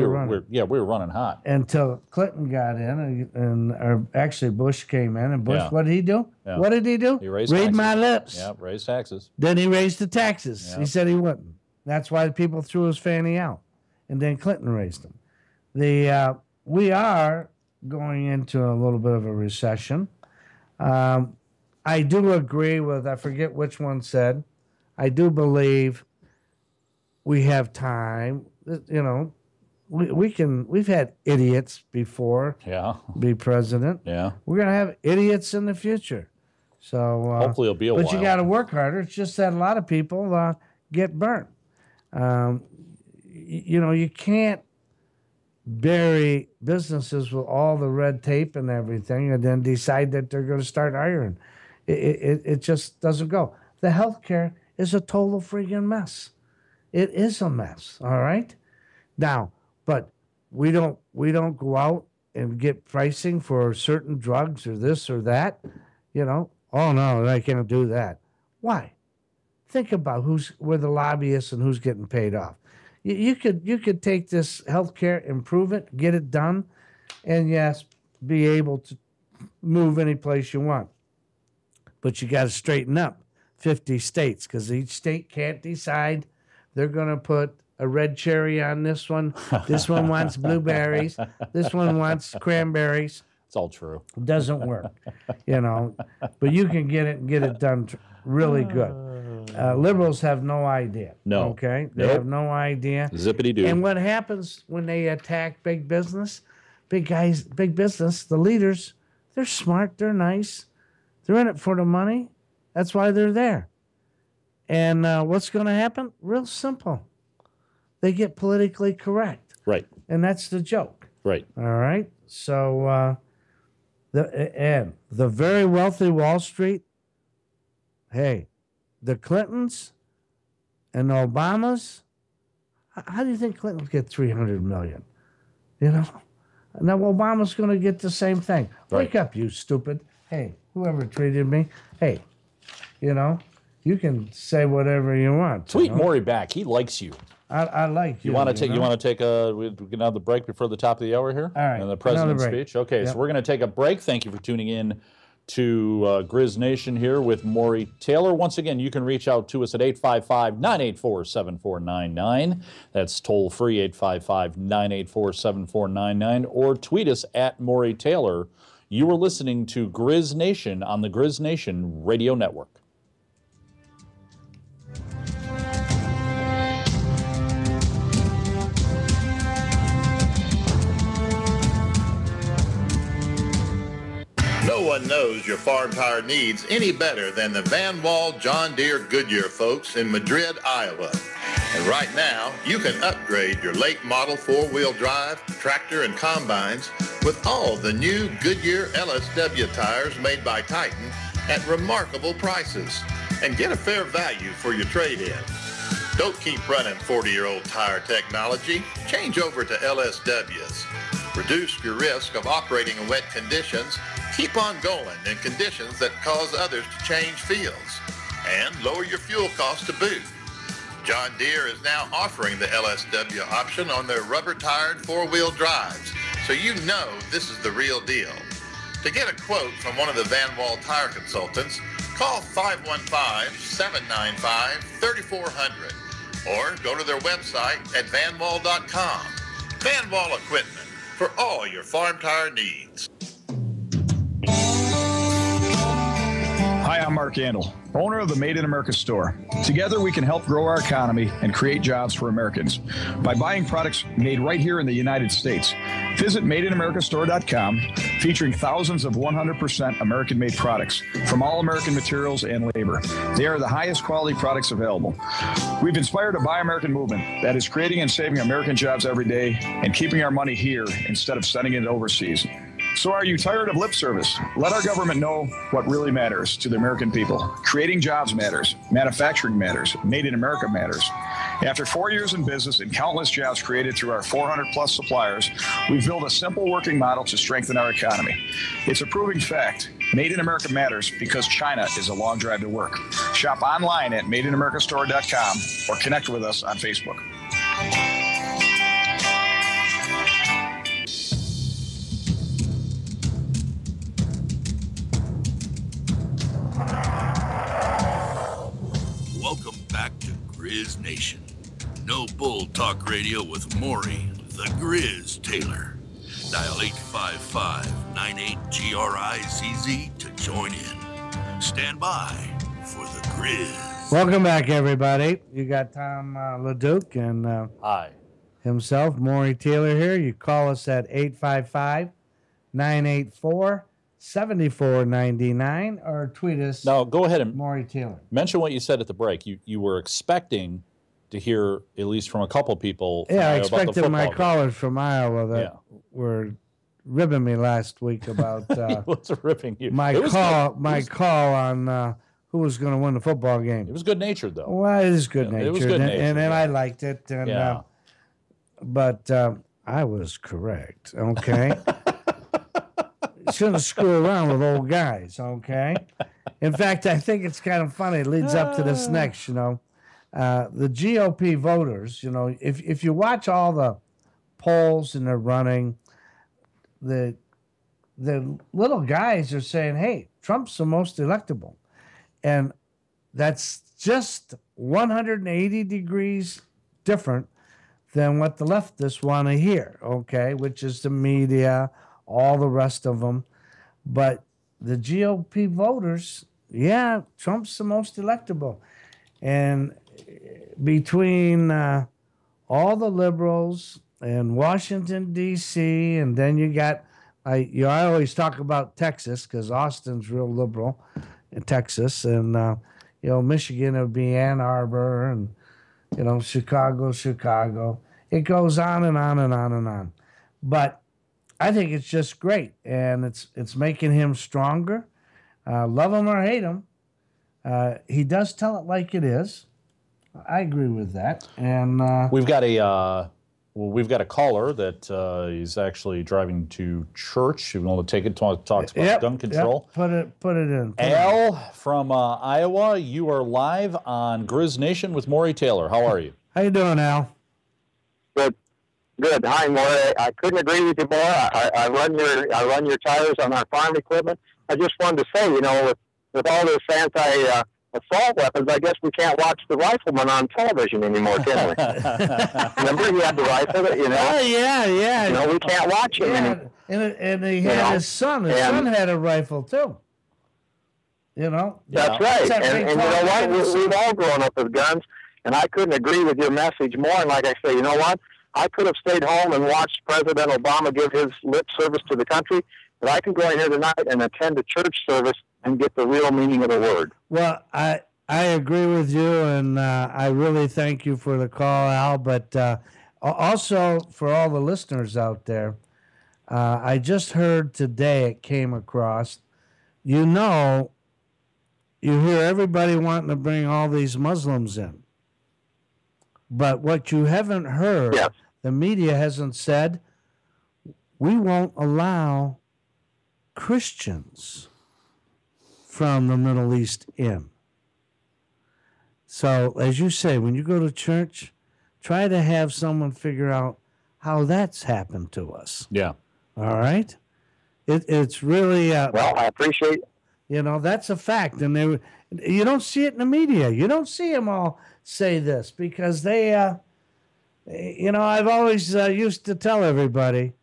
Speaker 3: were
Speaker 2: running hot.
Speaker 3: Until Clinton got in, or actually Bush came in, and Bush, what did he do? Yeah. What did he do?
Speaker 2: He raised
Speaker 3: Read
Speaker 2: taxes.
Speaker 3: my lips.
Speaker 2: Yeah, raised taxes.
Speaker 3: Then he raised the taxes.
Speaker 2: Yeah.
Speaker 3: He said he wouldn't. That's why the people threw his fanny out. And then Clinton raised them. We are going into a little bit of a recession. I do agree with, I forget which one said, I do believe we have time. We've had idiots before be president.
Speaker 2: Yeah.
Speaker 3: We're going to have idiots in the future. So
Speaker 2: hopefully it'll be a while.
Speaker 3: But you got to work harder. It's just that a lot of people get burnt. You can't bury businesses with all the red tape and everything and then decide that they're going to start hiring. It just doesn't go. The healthcare is a total freaking mess. It is a mess, all right? Now, but we don't go out and get pricing for certain drugs or this or that, Oh, no, I can't do that. Why? Think about where the lobbyists and who's getting paid off. You could take this healthcare, improve it, get it done, and yes, be able to move any place you want. But you got to straighten up 50 states because each state can't decide. They're going to put a red cherry on this one. This one wants blueberries. This one wants cranberries.
Speaker 2: It's all true.
Speaker 3: It doesn't work, But you can get it done really good. Liberals have no idea.
Speaker 2: No.
Speaker 3: Okay? They have no idea.
Speaker 2: Zippity-doo.
Speaker 3: And what happens when they attack big business? Big business, the leaders, they're smart, they're nice. They're in it for the money. That's why they're there. And what's going to happen? Real simple. They get politically correct.
Speaker 2: Right.
Speaker 3: And that's the joke.
Speaker 2: Right.
Speaker 3: All right? So, the very wealthy Wall Street, hey, the Clintons and the Obamas, how do you think Clintons get $300 million? Now Obama's going to get the same thing.
Speaker 2: Right.
Speaker 3: Wake up, you stupid. Hey, whoever treated me, hey, you can say whatever you want.
Speaker 2: Tweet Maury back. He likes you.
Speaker 3: I like you.
Speaker 2: You want to take a? We can have the break before the top of the hour here.
Speaker 3: All right.
Speaker 2: And the president's speech. Okay, so we're going to take a break. Thank you for tuning in to GrizzNation here with Maury Taylor. Once again, you can reach out to us at 855-984-7499. That's toll free 855-984-7499, or tweet us at Maury Taylor. You are listening to GrizzNation on the GrizzNation Radio Network.
Speaker 1: No one knows your farm tire needs any better than the Van Wall John Deere Goodyear folks in Madrid, Iowa. And right now, you can upgrade your late model four-wheel drive, tractor, and combines with all the new Goodyear LSW tires made by Titan at remarkable prices.
Speaker 4: and get a fair value for your trade-in. Don't keep running 40-year-old tire technology. Change over to LSWs. Reduce your risk of operating in wet conditions. Keep on going in conditions that cause others to change fields. And lower your fuel costs to boot. John Deere is now offering the LSW option on their rubber-tired four-wheel drives, so you know this is the real deal. To get a quote from one of the Van Wall tire consultants, call 515-795-3400 or go to their website at vanwall.com. Van Wall Equipment for all your farm tire needs.
Speaker 5: Hi, I'm Mark Andel, owner of the Made in America store. Together, we can help grow our economy and create jobs for Americans by buying products made right here in the United States. Visit MadeInAmericaStore.com, featuring thousands of 100% American-made products from all American materials and labor. They are the highest quality products available. We've inspired a Buy American movement that is creating and saving American jobs every day and keeping our money here instead of sending it overseas. So are you tired of lip service? Let our government know what really matters to the American people. Creating jobs matters. Manufacturing matters. Made in America matters. After 4 years in business and countless jobs created through our 400-plus suppliers, we've built a simple working model to strengthen our economy. It's a proving fact. Made in America matters because China is a long drive to work. Shop online at MadeInAmericaStore.com or connect with us on Facebook.
Speaker 1: Welcome back to GrizzNation. No Bull Talk Radio with Maury, the Grizz Taylor. Dial 855-98-GRIZZ to join in. Stand by for the Grizz.
Speaker 3: Welcome back, everybody. You got Tom LeDuc and
Speaker 2: Hi.
Speaker 3: himself, Maury Taylor here. You call us at 855-984-7499 or tweet us.
Speaker 2: Now, go ahead and
Speaker 3: Maury Taylor.
Speaker 2: Mention what you said at the break. You were expecting to hear, at least from a couple people.
Speaker 3: Yeah, I expected my callers from Iowa that were ribbing me last week about
Speaker 2: what's ripping you?
Speaker 3: My call on who was going to win the football game.
Speaker 2: It was good natured, though.
Speaker 3: Well, it is good natured.
Speaker 2: It was good natured,
Speaker 3: and I liked it. And but I was correct. Okay. Shouldn't screw around with old guys. Okay. In fact, I think it's kind of funny. It leads up to this next. The GOP voters. If you watch all the polls and they're running, the little guys are saying, "Hey, Trump's the most electable," and that's just 180 degrees different than what the leftists want to hear. Okay, which is the media, all the rest of them, but the GOP voters, yeah, Trump's the most electable, and between all the liberals and Washington, D.C., and then you got, I always talk about Texas because Austin's real liberal in Texas, and, Michigan would be Ann Arbor, and, Chicago. It goes on and on and on and on. But I think it's just great, and it's making him stronger. Love him or hate him, he does tell it like it is. I agree with that. And
Speaker 2: we've got a caller that is actually driving to church. You want to take it? Talks about gun control.
Speaker 3: Yep. Put it in.
Speaker 2: Al from Iowa, you are live on GrizzNation with Maury Taylor. How are you?
Speaker 3: How you doing, Al?
Speaker 6: Good. Hi, Maury. I couldn't agree with you more. I run your tires on our farm equipment. I just wanted to say, with all this anti-assault weapons, I guess we can't watch the rifleman on television anymore, can we? Remember, he had the rifle,
Speaker 3: Oh, yeah.
Speaker 6: We can't watch him anymore.
Speaker 3: And he had his son. His son had a rifle, too.
Speaker 6: That's right. And you know what? We've all grown up with guns, and I couldn't agree with your message more. And like I say, you know what? I could have stayed home and watched President Obama give his lip service to the country, but I can go in here tonight and attend a church service and get the real meaning of the word.
Speaker 3: Well, I agree with you, and I really thank you for the call, Al. But also for all the listeners out there, I just heard today, it came across, you hear everybody wanting to bring all these Muslims in. But what you haven't heard, the media hasn't said, we won't allow Christians from the Middle East in. So, as you say, when you go to church, try to have someone figure out how that's happened to us.
Speaker 2: Yeah.
Speaker 3: All right? It's really...
Speaker 6: well, I appreciate...
Speaker 3: You know, that's a fact. And you don't see it in the media. You don't see them all say this because they... you know, I've always used to tell everybody,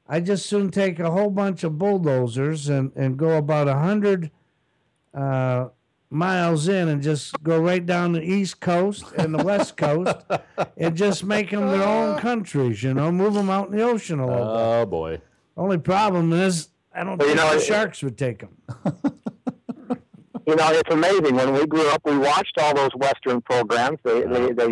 Speaker 3: I just soon take a whole bunch of bulldozers and go about 100 miles in and just go right down the East Coast and the West Coast and just make them their own countries, you know, move them out in the ocean a little bit.
Speaker 2: Oh, boy.
Speaker 3: Only problem is I don't think the sharks would take them.
Speaker 6: You know, it's amazing. When we grew up, we watched all those Western programs. They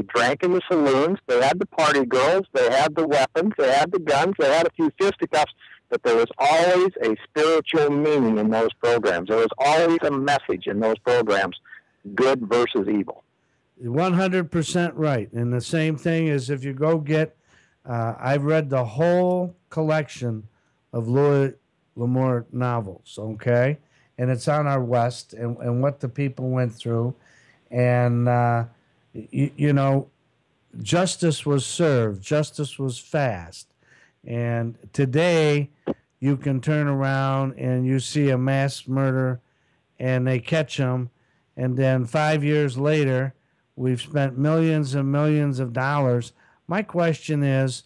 Speaker 6: drank in the saloons. They had the party girls. They had the weapons. They had the guns. They had a few fisticuffs. But there was always a spiritual meaning in those programs. There was always a message in those programs, good versus evil.
Speaker 3: 100% right. And the same thing is if you go get, I've read the whole collection of Louis L'Amour novels, okay? And it's on our West and what the people went through. And, you know, justice was served. Justice was fast. And today you can turn around and you see a mass murder and they catch them. And then 5 years later, we've spent millions and millions of dollars. My question is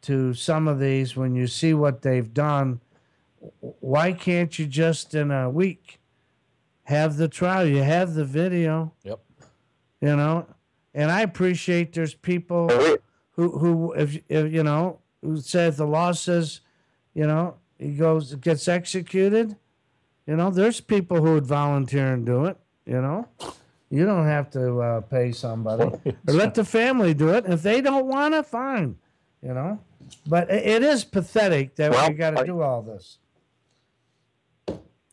Speaker 3: to some of these, when you see what they've done, why can't you just in a week have the trial? You have the video.
Speaker 2: Yep.
Speaker 3: You know, and I appreciate there's people who if you know, who said the law says, you know, he gets executed. You know, there's people who would volunteer and do it. You know, you don't have to pay somebody or let the family do it. If they don't want it, fine. You know, but it is pathetic that we got to do all this.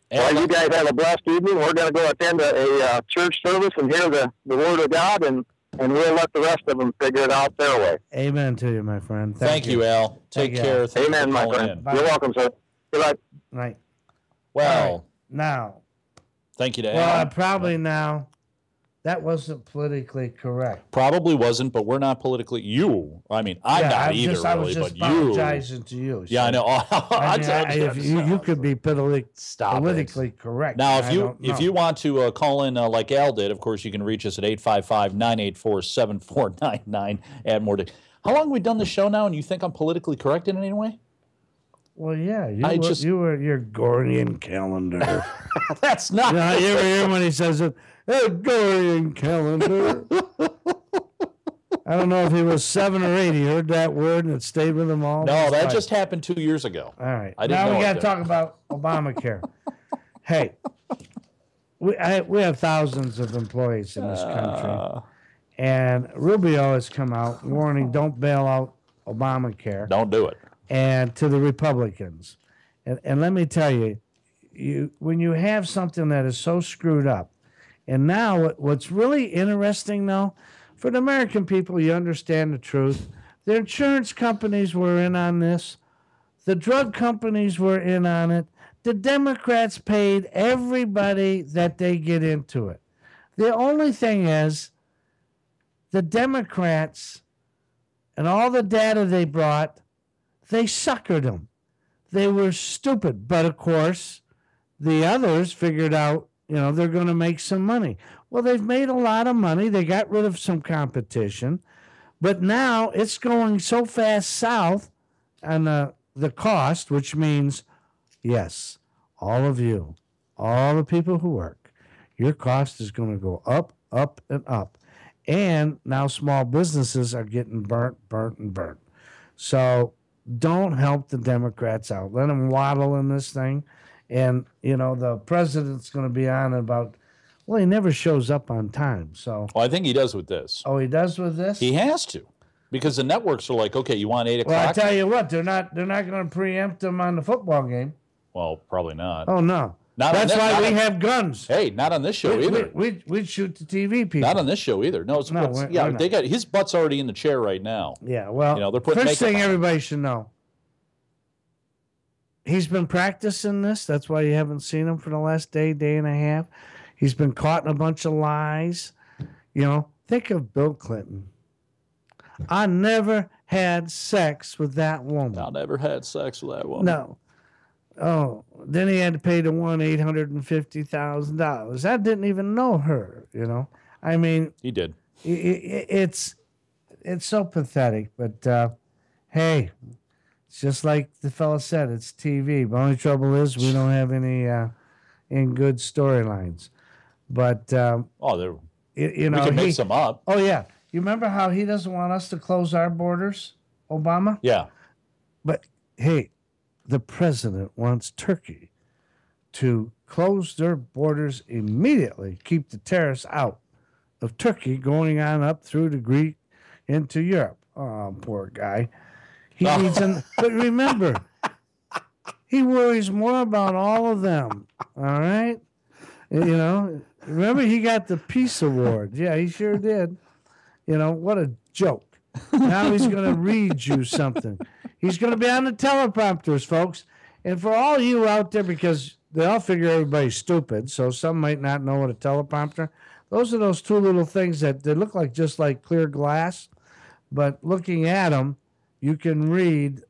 Speaker 6: Well, you guys have a blessed evening. We're going to go attend a church service and hear the Word of God, and we'll let the rest of them figure it out their way.
Speaker 3: Amen to you, my friend.
Speaker 2: Thank you, Al. Take care.
Speaker 6: Amen, my friend. You're welcome, sir. Good night.
Speaker 3: Right.
Speaker 2: Well,
Speaker 3: now.
Speaker 2: Thank you to Al.
Speaker 3: Well, probably now. That wasn't politically correct.
Speaker 2: Probably wasn't, but we're not politically. I'm not either, really.
Speaker 3: I was just apologizing to you.
Speaker 2: Yeah, I know.
Speaker 3: You could be politically correct.
Speaker 2: Now, if you want to call in like Al did, of course, you can reach us at 855-984-7499. Add more to. How long have we done the show now, and you think I'm politically correct in any way?
Speaker 3: Well, yeah, you were your Gregorian calendar.
Speaker 2: That's not.
Speaker 3: You ever hear when he says it? Gregorian calendar. I don't know if he was 7 or 8. He heard that word and it stayed with him all.
Speaker 2: No, that just happened 2 years ago.
Speaker 3: All right. Now we got to talk about Obamacare. Hey, we have thousands of employees in this country, and Rubio has come out warning, "Don't bail out Obamacare.
Speaker 2: Don't do it."
Speaker 3: And to the Republicans, and let me tell you, when you have something that is so screwed up. And now what's really interesting, though, for the American people, you understand the truth. The insurance companies were in on this. The drug companies were in on it. The Democrats paid everybody that they get into it. The only thing is the Democrats and all the data they brought, they suckered them. They were stupid. But, of course, the others figured out, they're going to make some money. Well, they've made a lot of money. They got rid of some competition. But now it's going so fast south on the cost, which means, yes, all of you, all the people who work, your cost is going to go up, up, and up. And now small businesses are getting burnt. So don't help the Democrats out. Let them waddle in this thing. And, the president's going to be on about, well, he never shows up on time. So.
Speaker 2: Well, I think he does with this.
Speaker 3: Oh, he does with this?
Speaker 2: He has to. Because the networks are like, okay, you want 8 o'clock?
Speaker 3: Well, I tell you what, they're not going to preempt him on the football game.
Speaker 2: Well, probably not.
Speaker 3: Oh, no. That's why we have guns.
Speaker 2: Hey, not on this show either.
Speaker 3: We'd shoot the TV people.
Speaker 2: Not on this show either. No, they got his butt's already in the chair right now.
Speaker 3: Yeah, well,
Speaker 2: they're putting
Speaker 3: first thing everybody should know, he's been practicing this. That's why you haven't seen him for the last day and a half. He's been caught in a bunch of lies. Think of Bill Clinton. I never had sex with that woman.
Speaker 2: I never had sex with that woman.
Speaker 3: No. Oh, then he had to pay the $850,000. I didn't even know her, I mean,
Speaker 2: he did.
Speaker 3: It's so pathetic, but hey, it's just like the fella said, it's TV. The only trouble is we don't have any in good storylines. But we
Speaker 2: can make some up.
Speaker 3: Oh yeah, you remember how he doesn't want us to close our borders, Obama?
Speaker 2: Yeah.
Speaker 3: But hey, the president wants Turkey to close their borders immediately, keep the terrorists out of Turkey going on up through the Greek into Europe. Oh, poor guy. He needs but remember, he worries more about all of them. All right? Remember he got the Peace Award. Yeah, he sure did. What a joke. Now he's going to read you something. He's going to be on the teleprompters, folks. And for all you out there, because they all figure everybody's stupid, so some might not know what a teleprompter. Those are those two little things that they look like just like clear glass, but looking at them, you can read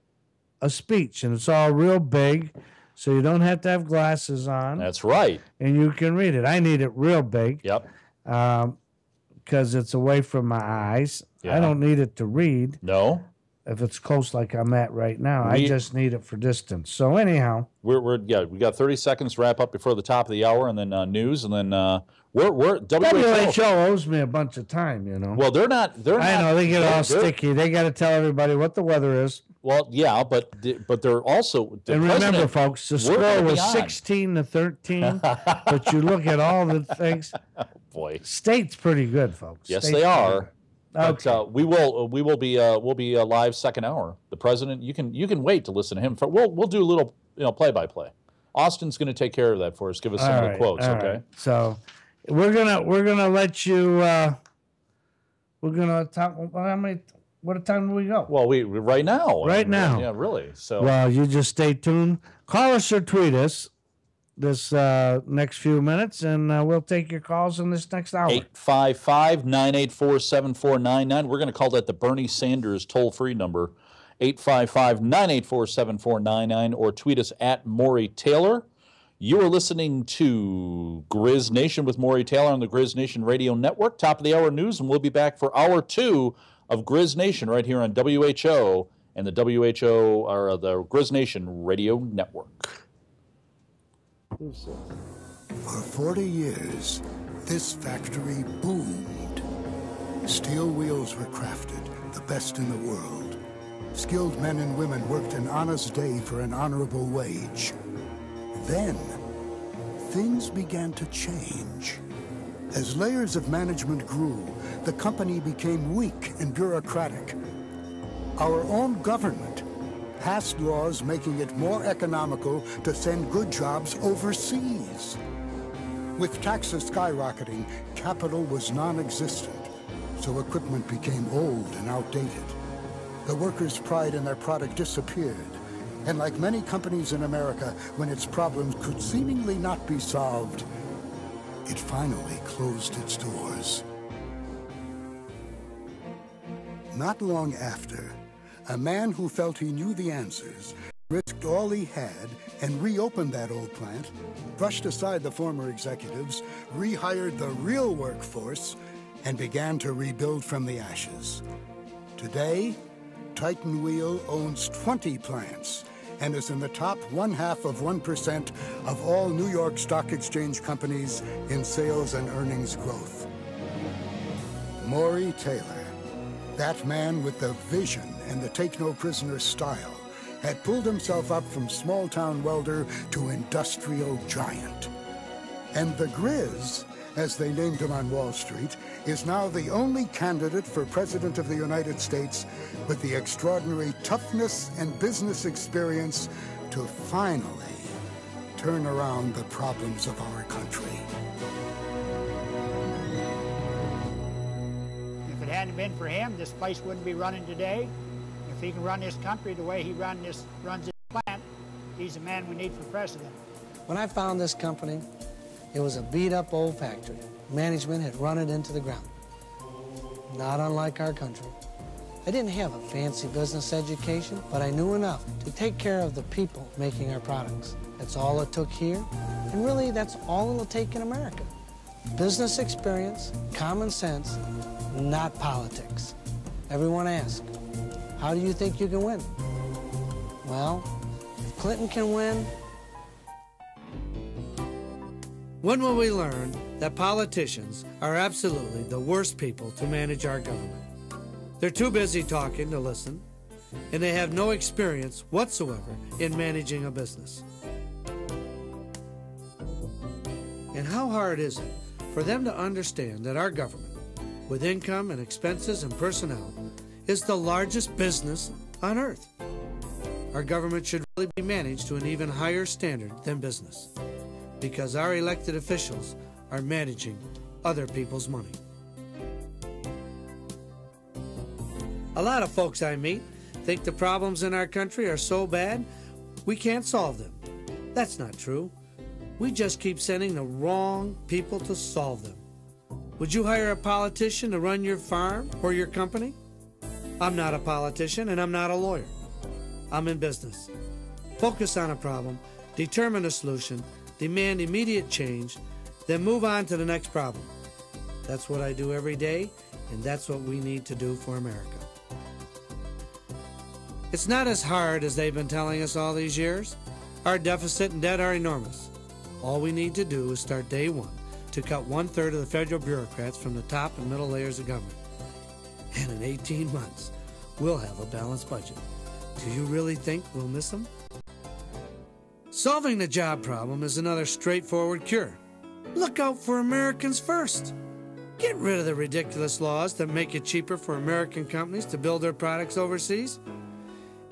Speaker 3: a speech, and it's all real big, so you don't have to have glasses on.
Speaker 2: That's right.
Speaker 3: And you can read it. I need it real big.
Speaker 2: Yep.
Speaker 3: Because it's away from my eyes. Yeah. I don't need it to read.
Speaker 2: No.
Speaker 3: If it's close like I'm at right now, I just need it for distance. So anyhow,
Speaker 2: we got 30 seconds to wrap up before the top of the hour, and then news, and then we're
Speaker 3: WHO owes me a bunch of time,
Speaker 2: Well, they're not.
Speaker 3: I know they get all sticky. They got to tell everybody what the weather is.
Speaker 2: Well, yeah, but they're also.
Speaker 3: And remember, folks, the score was 16-13. But you look at all the things.
Speaker 2: Boy,
Speaker 3: State's pretty good, folks.
Speaker 2: Yes,
Speaker 3: State's
Speaker 2: they are.
Speaker 3: Okay.
Speaker 2: But we'll be live second hour. The president, you can wait to listen to him. We'll do a little play by play. What going to take care of that for us. Give us some of the quotes, okay?
Speaker 3: Right. So we're gonna let you. We're gonna talk. What time do we go?
Speaker 2: Well, we right now.
Speaker 3: Right now.
Speaker 2: Yeah, really. So.
Speaker 3: Well, you just stay tuned. Call us or tweet us this next few minutes, and we'll take your calls in this next hour.
Speaker 2: 855-984-7499. We're going to call that the Bernie Sanders toll-free number, 855-984-7499, or tweet us at Maury Taylor. You are listening to GrizzNation with Maury Taylor on the GrizzNation Radio Network. Top of the hour news, and we'll be back for hour 2 of GrizzNation right here on WHO and the WHO, or the GrizzNation Radio Network.
Speaker 7: For 40 years, this factory boomed. Steel wheels were crafted, the best in the world. Skilled men and women worked an honest day for an honorable wage. Then, things began to change. As layers of management grew, the company became weak and bureaucratic. Our own government passed laws making it more economical to send good jobs overseas. With taxes skyrocketing, capital was non-existent, so equipment became old and outdated. The workers' pride in their product disappeared, and like many companies in America, when its problems could seemingly not be solved, it finally closed its doors. Not long after, a man who felt he knew the answers risked all he had and reopened that old plant, brushed aside the former executives, rehired the real workforce, and began to rebuild from the ashes. Today, Titan Wheel owns 20 plants and is in the top 0.5% of all New York Stock Exchange companies in sales and earnings growth. Maury Taylor, that man with the vision and the take-no-prisoner style, had pulled himself up from small-town welder to industrial giant. And the Grizz, as they named him on Wall Street, is now the only candidate for President of the United States with the extraordinary toughness and business experience to finally turn around the problems of our country.
Speaker 8: If it hadn't been for him, this place wouldn't be running today. If he can run this country the way he runs this plant, he's the man we need for president.
Speaker 3: When I found this company, it was a beat-up old factory. Management had run it into the ground. Not unlike our country. I didn't have a fancy business education, but I knew enough to take care of the people making our products. That's all it took here, and really that's all it'll take in America. Business experience, common sense, not politics. Everyone asks, how do you think you can win? Well, if Clinton can win, when will we learn that politicians are absolutely the worst people to manage our government? They're too busy talking to listen, and they have no experience whatsoever in managing a business. And how hard is it for them to understand that our government, with income and expenses and personnel, is the largest business on earth? Our government should really be managed to an even higher standard than business, because our elected officials are managing other people's money. A lot of folks I meet think the problems in our country are so bad we can't solve them. That's not true. We just keep sending the wrong people to solve them. Would you hire a politician to run your farm or your company? I'm not a politician and I'm not a lawyer. I'm in business. Focus on a problem, determine a solution, demand immediate change, then move on to the next problem. That's what I do every day, and that's what we need to do for America. It's not as hard as they've been telling us all these years. Our deficit and debt are enormous. All we need to do is start day one to cut 1/3 of the federal bureaucrats from the top and middle layers of government. And in 18 months, we'll have a balanced budget. Do you really think we'll miss them? Solving the job problem is another straightforward cure. Look out for Americans first. Get rid of the ridiculous laws that make it cheaper for American companies to build their products overseas.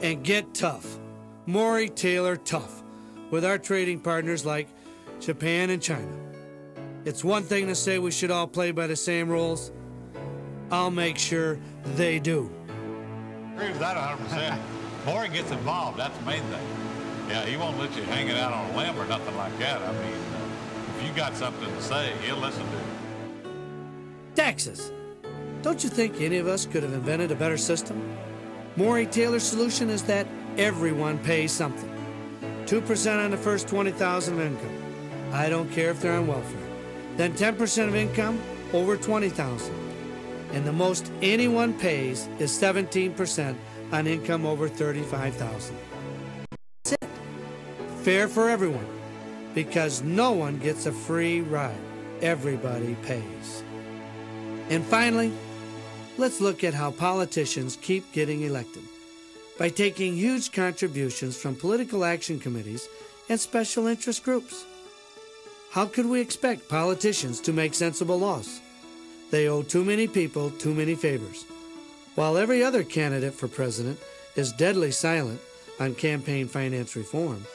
Speaker 3: And get tough. Maury Taylor tough with our trading partners like Japan and China. It's one thing to say we should all play by the same rules. I'll make sure they do.
Speaker 9: Agree with that 100%. Maury gets involved, that's the main thing. Yeah, he won't let you hang it out on a limb or nothing like that. I mean, if you got something to say, he'll listen to it.
Speaker 3: Taxes. Don't you think any of us could have invented a better system? Maury Taylor's solution is that everyone pays something. 2% on the first $20,000 of income. I don't care if they're on welfare. Then 10% of income over $20,000. And the most anyone pays is 17% on income over $35,000. That's it. Fair for everyone. Because no one gets a free ride. Everybody pays. And finally, let's look at how politicians keep getting elected. By taking huge contributions from political action committees and special interest groups. How could we expect politicians to make sensible laws? They owe too many people too many favors. While every other candidate for president is deadly silent on campaign finance reform,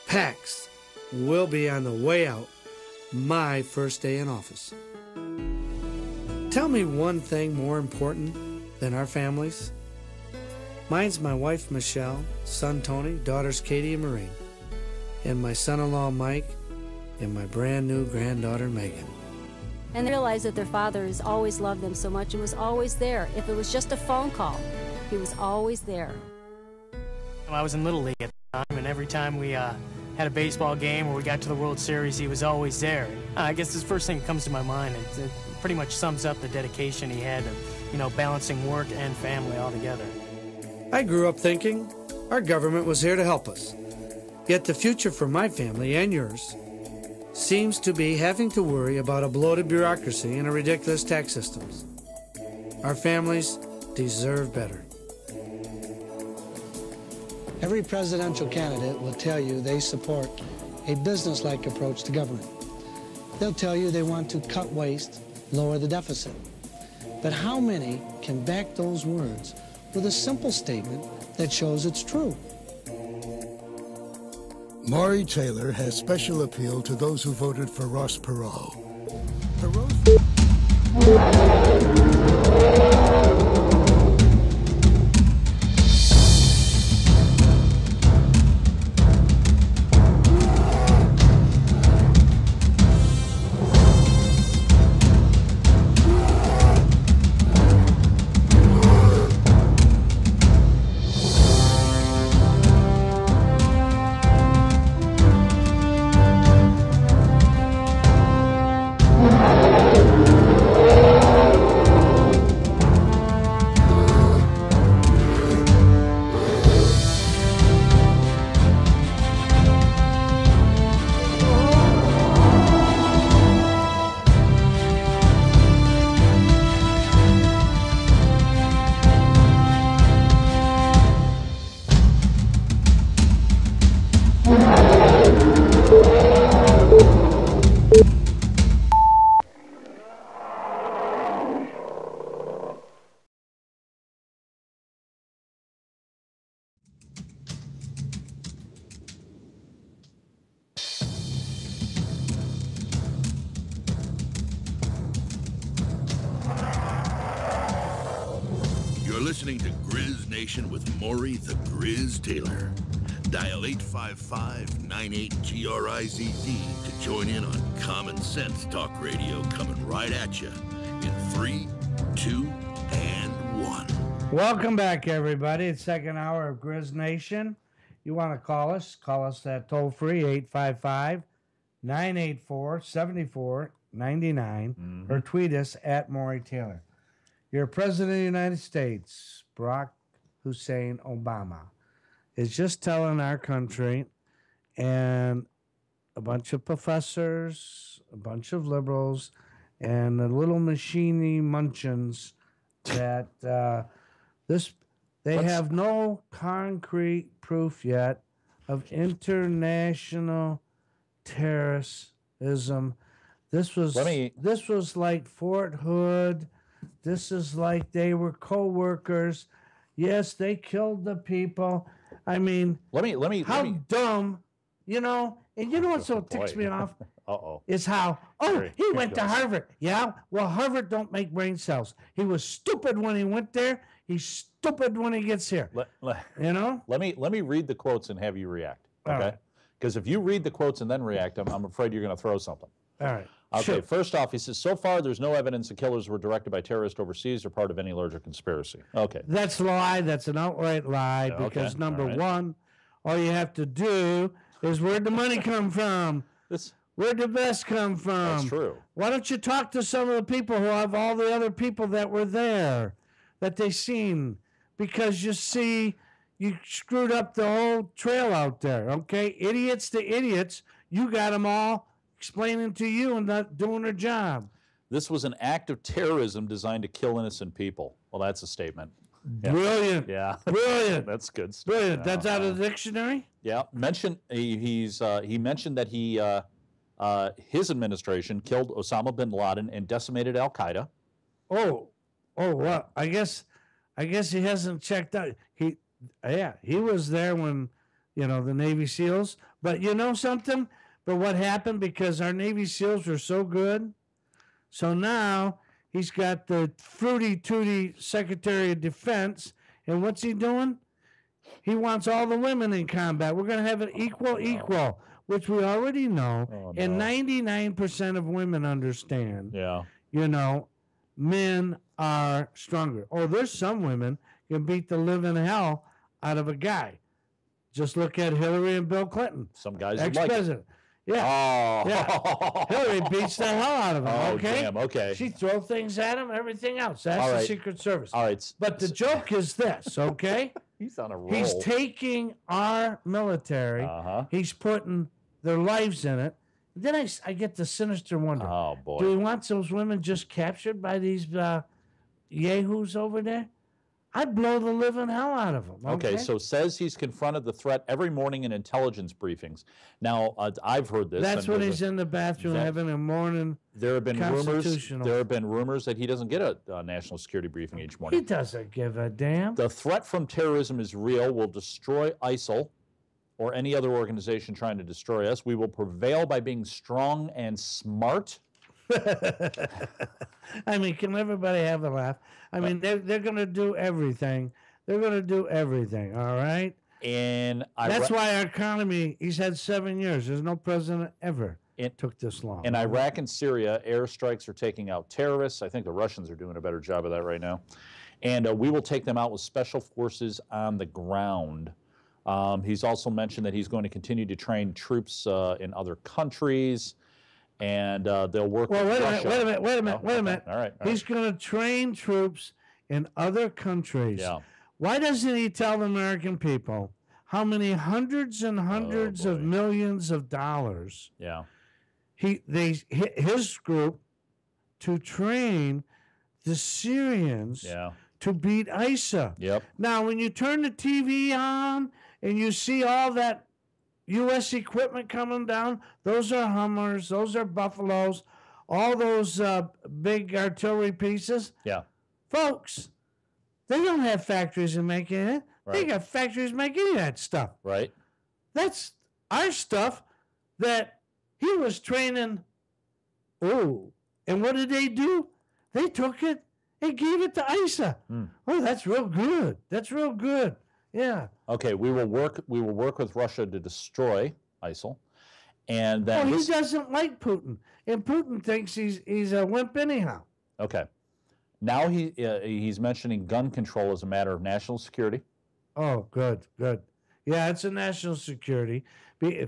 Speaker 3: PACs will be on the way out my first day in office. Tell me one thing more important than our families. Mine's my wife, Michelle, son, Tony, daughters, Katie and Maureen, and my son-in-law, Mike, and my brand new granddaughter, Megan.
Speaker 10: And they realized that their father has always loved them so much and was always there. If it was just a phone call, he was always there.
Speaker 11: I was in Little League at the time, and every time we had a baseball game or we got to the World Series, he was always there. I guess this first thing that comes to my mind, it pretty much sums up the dedication he had of, balancing work and family all together.
Speaker 3: I grew up thinking our government was here to help us. Yet the future for my family and yours seems to be having to worry about a bloated bureaucracy and a ridiculous tax systems. Our families deserve better. Every presidential candidate will tell you they support a business-like approach to government. They'll tell you they want to cut waste, lower the deficit. But how many can back those words with a simple statement that shows it's true?
Speaker 7: Maury Taylor has special appeal to those who voted for Ross Perot.
Speaker 1: Listening to GrizzNation with Maury the Grizz Taylor. Dial 855-98-GRIZZ to join in on Common Sense Talk Radio, coming right at you in 3, 2, and 1.
Speaker 3: Welcome back, everybody. It's second hour of GrizzNation. You want to call us at toll-free 855-984-7499 or tweet us at Maury Taylor. Your President of the United States, Barack Hussein Obama, is just telling our country and a bunch of professors, a bunch of liberals, and the little machine-y munchins that they have no concrete proof yet of international terrorism. This was like Fort Hood. This is like they were co-workers. Yes, they killed the people. I mean, how dumb, you know? And you know what so ticks me off? Is how, he went to Harvard. Yeah, well, Harvard don't make brain cells. He was stupid when he went there. He's stupid when he gets here. You know?
Speaker 2: Let me read the quotes and have you react, okay? Because if you read the quotes and then react, I'm afraid you're going to throw something.
Speaker 3: All right.
Speaker 2: Okay,
Speaker 3: sure.
Speaker 2: First off, he says, so far there's no evidence the killers were directed by terrorists overseas or part of any larger conspiracy. Okay.
Speaker 3: That's a lie. That's an outright lie because, number one, all you have to do is where'd the money come from? Where'd the vest come from?
Speaker 2: That's true.
Speaker 3: Why don't you talk to some of the people who have all the other people that were there, that they seen? Because you see, you screwed up the whole trail out there, okay? Idiots to idiots, you got them all explaining to you and not doing their job.
Speaker 2: This was an act of terrorism designed to kill innocent people. Well, that's a statement.
Speaker 3: Yeah. Brilliant.
Speaker 2: Yeah.
Speaker 3: Brilliant.
Speaker 2: That's good stuff.
Speaker 3: Brilliant. That's out of the dictionary?
Speaker 2: Yeah. He mentioned that his administration killed Osama bin Laden and decimated Al-Qaeda.
Speaker 3: Well, I guess he hasn't checked out. He was there when, the Navy SEALs. But you know something? But what happened, because our Navy SEALs were so good, so now he's got the fruity-tooty Secretary of Defense, and what's he doing? He wants all the women in combat. We're going to have an equal, which we already know, and 99% of women understand.
Speaker 2: Yeah.
Speaker 3: Men are stronger. There's some women can beat the living hell out of a guy. Just look at Hillary and Bill Clinton.
Speaker 2: Some guys
Speaker 3: ex-president. Yeah. Yeah. Hillary beats the hell out of him. Okay.
Speaker 2: Damn, okay.
Speaker 3: She throws things at him, everything else. That's the Secret Service.
Speaker 2: All right.
Speaker 3: But the joke is this, okay?
Speaker 2: He's on a roll.
Speaker 3: He's taking our military. He's putting their lives in it. Then I get the sinister wonder.
Speaker 2: Oh, boy.
Speaker 3: Do he want those women just captured by these yahoos over there? I'd blow the living hell out of them.
Speaker 2: Okay, so says he's confronted the threat every morning in intelligence briefings. Now, I've heard this.
Speaker 3: That's when he's in the bathroom having a morning constitutional.
Speaker 2: There have been rumors that he doesn't get a national security briefing each morning.
Speaker 3: He doesn't give a damn.
Speaker 2: The threat from terrorism is real, will destroy ISIL or any other organization trying to destroy us. We will prevail by being strong and smart.
Speaker 3: I mean, can everybody have a laugh? I mean, they're going to do everything. They're going to do everything, all right?
Speaker 2: And
Speaker 3: that's why our economy, he's had 7 years. There's no president ever took this long.
Speaker 2: In Iraq and Syria, airstrikes are taking out terrorists. I think the Russians are doing a better job of that right now. And we will take them out with special forces on the ground. He's also mentioned that he's going to continue to train troops in other countries, and they'll work with Russia.
Speaker 3: Wait a minute.
Speaker 2: All right.
Speaker 3: He's going to train troops in other countries.
Speaker 2: Yeah.
Speaker 3: Why doesn't he tell the American people how many hundreds and hundreds of millions of dollars his group to train the Syrians to beat ISA?
Speaker 2: Yep.
Speaker 3: Now, when you turn the TV on and you see all that U.S. equipment coming down, those are Hummers, those are Buffaloes, all those big artillery pieces.
Speaker 2: Yeah.
Speaker 3: Folks, they don't have factories in making it.
Speaker 2: Right.
Speaker 3: They got factories making any of that stuff.
Speaker 2: Right.
Speaker 3: That's our stuff that he was training. Oh, and what did they do? They took it and gave it to ISA. Oh, that's real good. That's real good. Yeah.
Speaker 2: Okay, we will work with Russia to destroy ISIL. And then
Speaker 3: he doesn't like Putin. And Putin thinks he's a wimp anyhow.
Speaker 2: Okay. Now he's mentioning gun control as a matter of national security.
Speaker 3: Oh, good. Yeah, it's a national security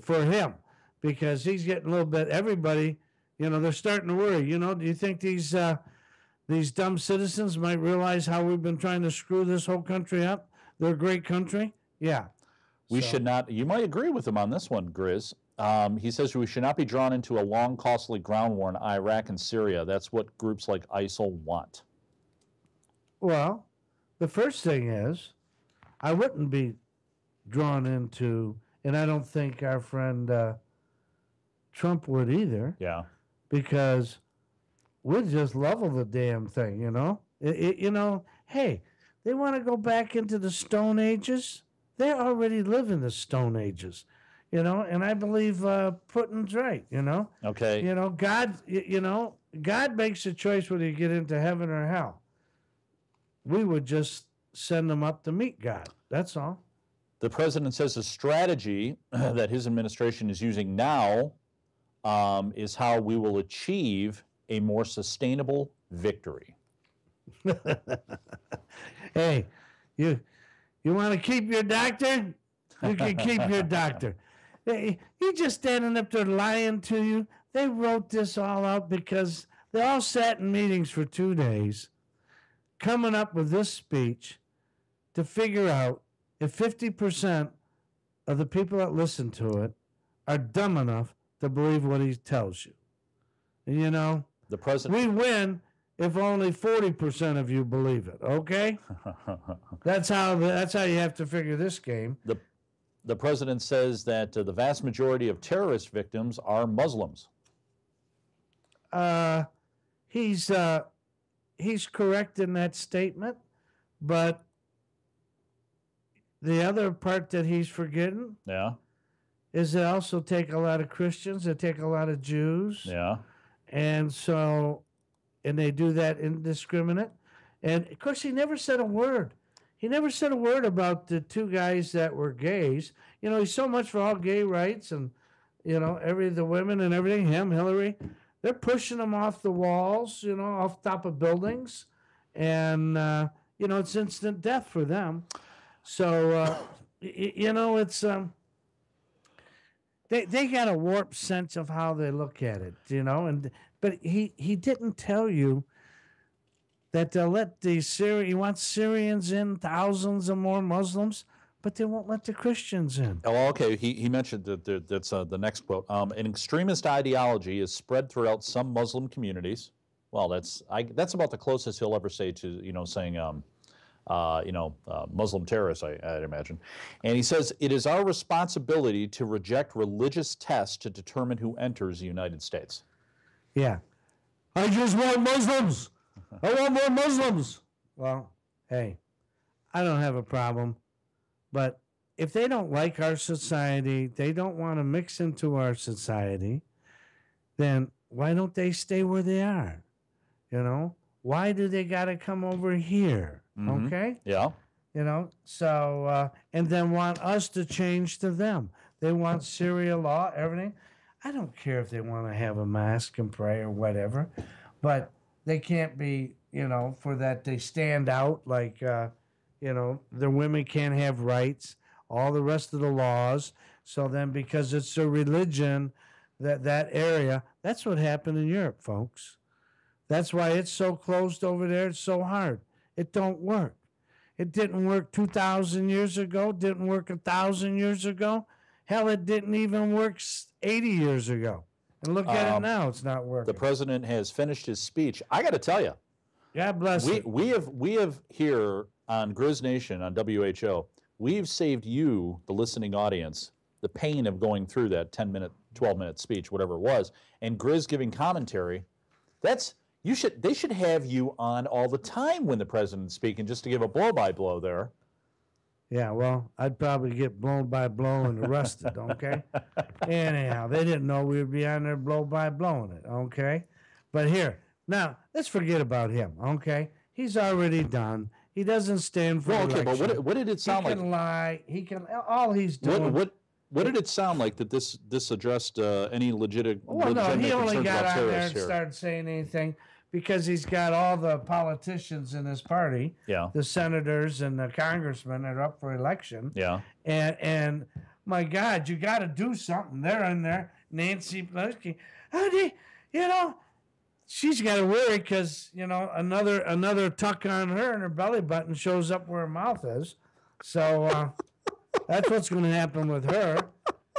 Speaker 3: for him because he's getting a little bit, everybody, they're starting to worry. Do you think these dumb citizens might realize how we've been trying to screw this whole country up? They're a great country. Yeah.
Speaker 2: We should not, you might agree with him on this one, Grizz. He says we should not be drawn into a long, costly ground war in Iraq and Syria. That's what groups like ISIL want.
Speaker 3: Well, the first thing is, I wouldn't be drawn into, and I don't think our friend Trump would either.
Speaker 2: Yeah.
Speaker 3: Because we'd just level the damn thing, Hey, they want to go back into the Stone Ages. They already live in the Stone Ages, and I believe Putin's right,
Speaker 2: Okay.
Speaker 3: God makes a choice whether you get into heaven or hell. We would just send them up to meet God. That's all.
Speaker 2: The president says the strategy that his administration is using now is how we will achieve a more sustainable victory.
Speaker 3: Hey, you want to keep your doctor? You can keep your doctor. Hey, you're just standing up there lying to you. They wrote this all out because they all sat in meetings for 2 days coming up with this speech to figure out if 50% of the people that listen to it are dumb enough to believe what he tells you. And,
Speaker 2: the president,
Speaker 3: we win if only 40% of you believe it, okay? That's how you have to figure this game.
Speaker 2: The president says that the vast majority of terrorist victims are Muslims.
Speaker 3: He's correct in that statement, but the other part that he's forgetting is they also take a lot of Christians, they take a lot of Jews.
Speaker 2: Yeah.
Speaker 3: And they do that indiscriminate. And, of course, he never said a word. He never said a word about the two guys that were gays. He's so much for all gay rights and, the women and everything, Hillary. They're pushing them off the walls, off top of buildings. And, it's instant death for them. So, it's... They got a warped sense of how they look at it, but he didn't tell you that they'll let he wants Syrians in, thousands of more Muslims, but they won't let the Christians in.
Speaker 2: Oh, okay. He mentioned that that's the next quote. An extremist ideology is spread throughout some Muslim communities. Well, that's about the closest he'll ever say to saying Muslim terrorists, I'd imagine. And he says, it is our responsibility to reject religious tests to determine who enters the United States.
Speaker 3: Yeah. I just want Muslims. I want more Muslims. Well, hey, I don't have a problem, but if they don't like our society, they don't want to mix into our society, then why don't they stay where they are? You know, why do they got to come over here?
Speaker 2: Mm-hmm.
Speaker 3: Okay?
Speaker 2: Yeah.
Speaker 3: You know, so, and then want us to change to them. They want Syria law, everything. I don't care if they want to have a mask and pray or whatever, but they can't be, you know, for that they stand out like, you know, the women can't have rights, all the rest of the laws. So then because it's a religion, that area, that's what happened in Europe, folks. That's why it's so closed over there. It's so hard. It don't work. It didn't work 2,000 years ago. Didn't work 1,000 years ago. Hell, it didn't even work 80 years ago. And look at it now. It's not working.
Speaker 2: The president has finished his speech. I got to tell you.
Speaker 3: God bless you.
Speaker 2: We have here on GrizzNation on WHO, we've saved you, the listening audience, the pain of going through that 10-minute, 12-minute speech, whatever it was, and Grizz giving commentary. They should have you on all the time when the president's speaking, just to give a blow-by-blow there.
Speaker 3: Yeah, well, I'd probably get blown by blow and arrested, okay? Anyhow, they didn't know we would be on there blow by blowing it, okay? But here, now, let's forget about him, okay? He's already done. He doesn't stand for election.
Speaker 2: But what did it sound like?
Speaker 3: He can lie. He can, all he's doing.
Speaker 2: What did it sound like that this addressed any legitimate
Speaker 3: Well, no, he only got on there and
Speaker 2: here?
Speaker 3: started saying anything because he's got all the politicians in his party, the senators and the congressmen that are up for election.
Speaker 2: Yeah.
Speaker 3: And my God, you got to do something. They're in there. Nancy Pelosi, you know, she's got to worry because, you know, another tuck on her and her belly button shows up where her mouth is. So that's what's going to happen with her.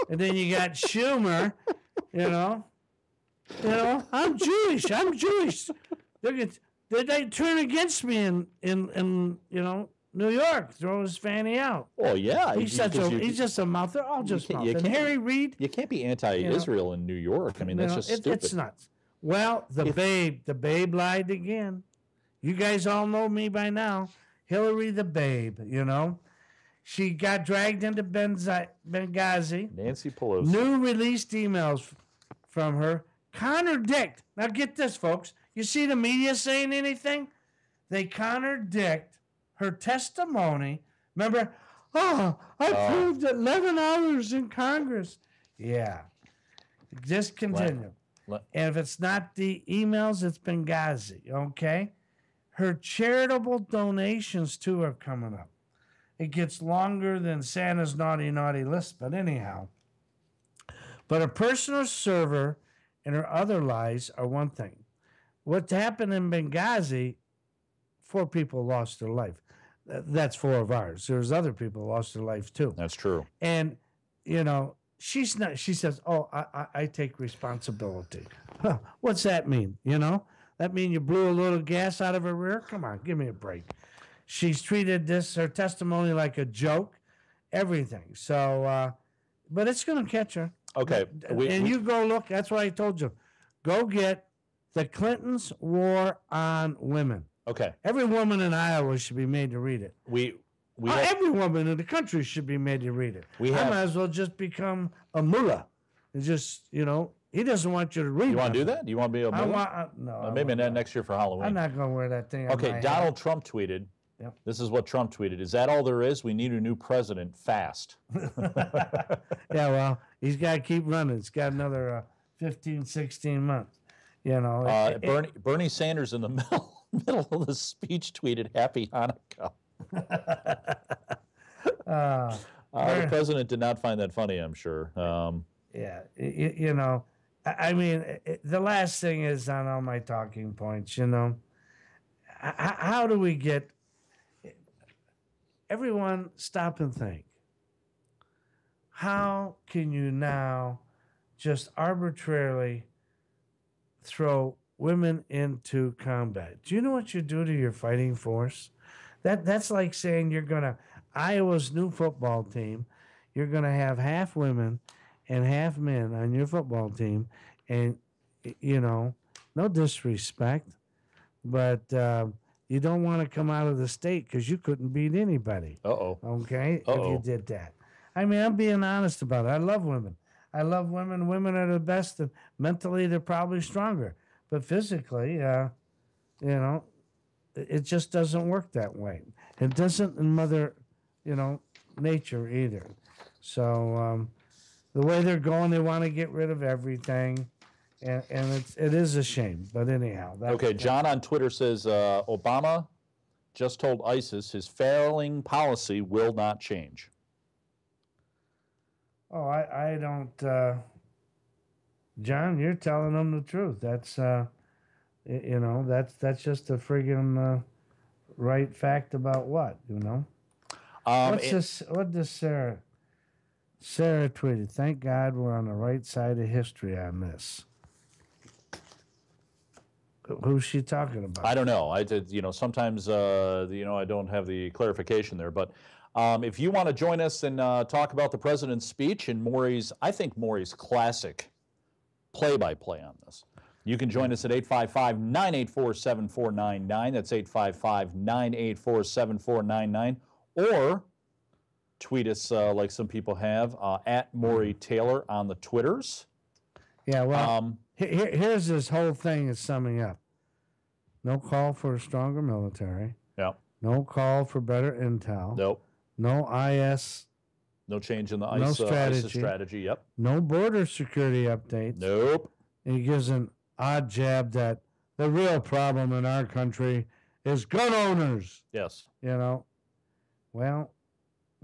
Speaker 3: And then you got Schumer, you know, I'm Jewish. They turn against me in you know, New York, throw his fanny out.
Speaker 2: Oh yeah,
Speaker 3: he's just a mouth. They're all just mouth. And Harry Reid.
Speaker 2: You can't be anti-Israel in New York. I mean, that's just stupid.
Speaker 3: It's nuts. Well, the babe lied again. You guys all know me by now. Hillary the babe, you know. She got dragged into Benghazi.
Speaker 2: Nancy Pelosi.
Speaker 3: New released emails from her contradict. Now get this, folks. You see the media saying anything? They contradict her testimony. Remember, I proved 11 hours in Congress. Yeah. Just continue. And if it's not the emails, it's Benghazi, okay? Her charitable donations, too, are coming up. It gets longer than Santa's naughty, naughty list, but anyhow. But her personal server and her other lies are one thing. What happened in Benghazi, 4 people lost their life. That's 4 of ours. There's other people who lost their life, too.
Speaker 2: That's true.
Speaker 3: And, you know, she says, I take responsibility. Huh, what's that mean? You know, that mean you blew a little gas out of her rear? Come on, give me a break. She's treated her testimony like a joke, everything. So, but it's going to catch her.
Speaker 2: Okay.
Speaker 3: You go look, that's what I told you. Go get The Clintons' War on Women.
Speaker 2: Okay.
Speaker 3: Every woman in Iowa should be made to read it. Every woman in the country should be made to read it. I might as well just become a mullah. And just, you know, he doesn't want you to read it.
Speaker 2: You want to do that? Do you want to be a mullah?
Speaker 3: No.
Speaker 2: Maybe next year for Halloween.
Speaker 3: I'm not going to wear that thing.
Speaker 2: Okay, Donald Trump tweeted.
Speaker 3: Yep.
Speaker 2: This is what Trump tweeted. Is that all there is? We need a new president fast.
Speaker 3: Yeah, well, he's got to keep running. It's got another 15, 16 months. You know,
Speaker 2: Bernie Sanders in the middle of the speech tweeted, "Happy Hanukkah." The president did not find that funny, I'm sure.
Speaker 3: Yeah, you know, I mean, the last thing is on all my talking points, you know, how do we get everyone stop and think? How can you now just arbitrarily throw women into combat? Do you know what you do to your fighting force? That's like saying you're going to, Iowa's new football team, you're going to have half women and half men on your football team. And, you know, no disrespect, but you don't want to come out of the state because you couldn't beat anybody.
Speaker 2: Uh-oh.
Speaker 3: Okay?
Speaker 2: Uh-oh.
Speaker 3: If you did that. I mean, I'm being honest about it. I love women. I love women. Women are the best. And mentally, they're probably stronger. But physically, it just doesn't work that way. It doesn't in Mother, nature either. So the way they're going, they want to get rid of everything. And it is a shame. But anyhow.
Speaker 2: Okay, John on Twitter says Obama just told ISIS his failing policy will not change.
Speaker 3: Oh, I don't. John, you're telling them the truth. That's, that's just a friggin' right fact about what, What does Sarah tweeted? Thank God we're on the right side of history on this. Who's she talking about?
Speaker 2: I don't know. I did, sometimes, I don't have the clarification there. But if you want to join us and talk about the president's speech and Maury's classic play-by-play on this, you can join us at 855-984-7499. That's 855-984-7499. Or tweet us like some people have, at Maury Taylor on the Twitters.
Speaker 3: Yeah, well, here's this whole thing is summing up. No call for a stronger military.
Speaker 2: Yep.
Speaker 3: No call for better intel.
Speaker 2: Nope.
Speaker 3: No IS.
Speaker 2: No change in the ISIS strategy. Yep.
Speaker 3: No border security updates.
Speaker 2: Nope.
Speaker 3: And he gives an odd jab that the real problem in our country is gun owners.
Speaker 2: Yes.
Speaker 3: Well,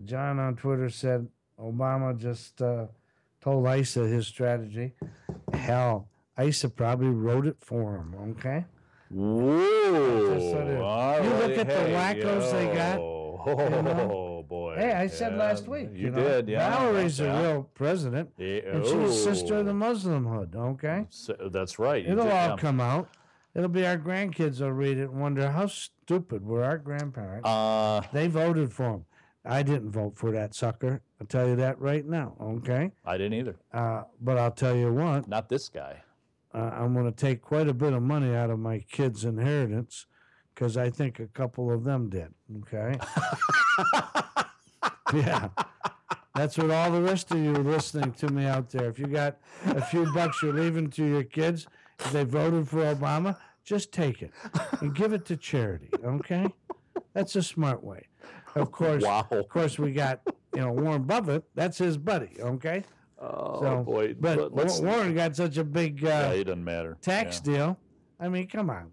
Speaker 3: John on Twitter said Obama just told ISA his strategy. Hell, ISA probably wrote it for him, okay?
Speaker 2: Whoa.
Speaker 3: You look at the wackos they got.
Speaker 2: Oh, boy.
Speaker 3: Hey, I said last week.
Speaker 2: You did, yeah.
Speaker 3: Valerie's a real president, and she's sister of the Muslimhood, okay?
Speaker 2: So, that's right.
Speaker 3: It'll all come out. It'll be our grandkids will read it and wonder how stupid were our grandparents. They voted for him. I didn't vote for that sucker. I'll tell you that right now, okay?
Speaker 2: I didn't either.
Speaker 3: But I'll tell you what.
Speaker 2: Not this guy.
Speaker 3: I'm going to take quite a bit of money out of my kids' inheritance because I think a couple of them did, okay? Yeah. That's what all the rest of you listening to me out there. If you got a few bucks you're leaving to your kids, if they voted for Obama, just take it and give it to charity, okay? That's a smart way. Of course, we got, Warren Buffett. That's his buddy, okay?
Speaker 2: Oh, boy.
Speaker 3: But Warren got such a big
Speaker 2: it doesn't matter.
Speaker 3: Tax deal. I mean, come on.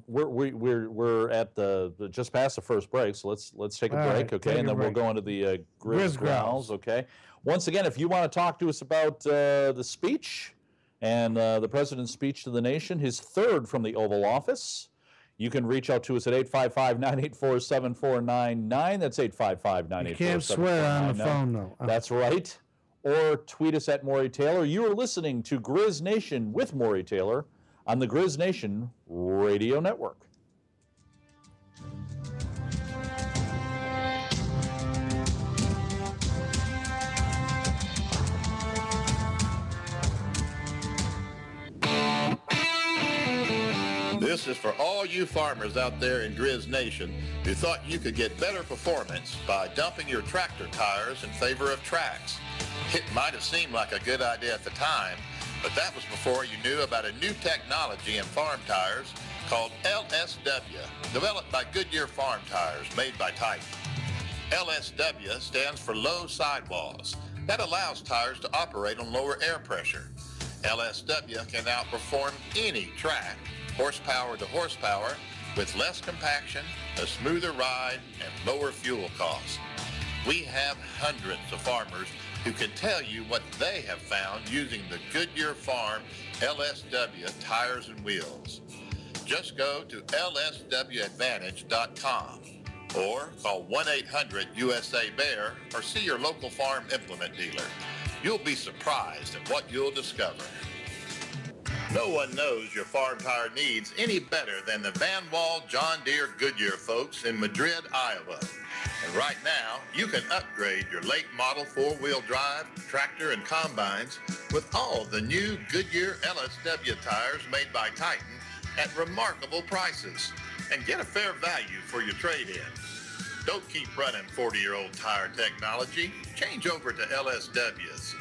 Speaker 2: We're at the just past the first break, so let's take a break, okay? And then we'll go into the Grizz Growls, okay? Once again, if you want to talk to us about the speech and the president's speech to the nation, his third from the Oval Office, you can reach out to us at 855-984-7499. That's 855-984-7499.
Speaker 3: You can't swear on the phone, though.
Speaker 2: That's right. Or tweet us at Maury Taylor. You are listening to Grizz Nation with Maury Taylor on the Grizz Nation Radio Network.
Speaker 4: This is for all you farmers out there in Grizz Nation who thought you could get better performance by dumping your tractor tires in favor of tracks. It might have seemed like a good idea at the time, but that was before you knew about a new technology in farm tires called LSW, developed by Goodyear Farm Tires, made by Titan. LSW stands for low sidewalls. That allows tires to operate on lower air pressure. LSW can outperform any track, horsepower to horsepower, with less compaction, a smoother ride, and lower fuel costs. We have hundreds of farmers who can tell you what they have found using the Goodyear Farm LSW tires and wheels. Just go to lswadvantage.com or call 1-800-USA-BEAR or see your local farm implement dealer. You'll be surprised at what you'll discover. No one knows your farm tire needs any better than the Van Wall John Deere Goodyear folks in Madrid, Iowa. And right now, you can upgrade your late model four-wheel drive, tractor, and combines with all the new Goodyear LSW tires made by Titan at remarkable prices and get a fair value for your trade-in. Don't keep running 40-year-old tire technology. Change over to LSWs.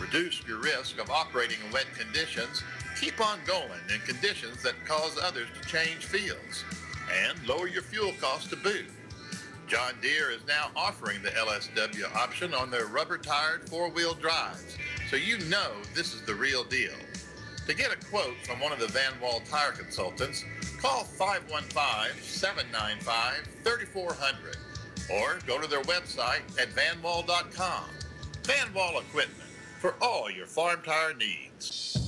Speaker 4: Reduce your risk of operating in wet conditions. Keep on going in conditions that cause others to change fields. And lower your fuel costs to boot. John Deere is now offering the LSW option on their rubber-tired four-wheel drives, so you know this is the real deal. To get a quote from one of the Van Wall tire consultants, call 515-795-3400 or go to their website at vanwall.com. Van Wall Equipment for all your farm tire needs.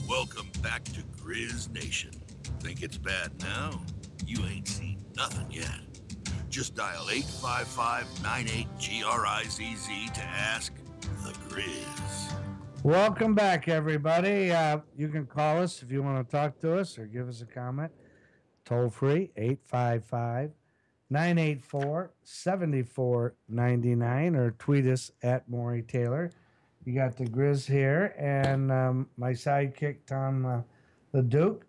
Speaker 1: Welcome back to GrizzNation. Think it's bad now? You ain't seen nothing yet. Just dial 855-98-GRIZZ to ask the Grizz.
Speaker 3: Welcome back, everybody. You can call us if you want to talk to us or give us a comment. Toll free, 855-984-7499, or tweet us at Maury Taylor. You got the Grizz here, and my sidekick, Tom the Duke.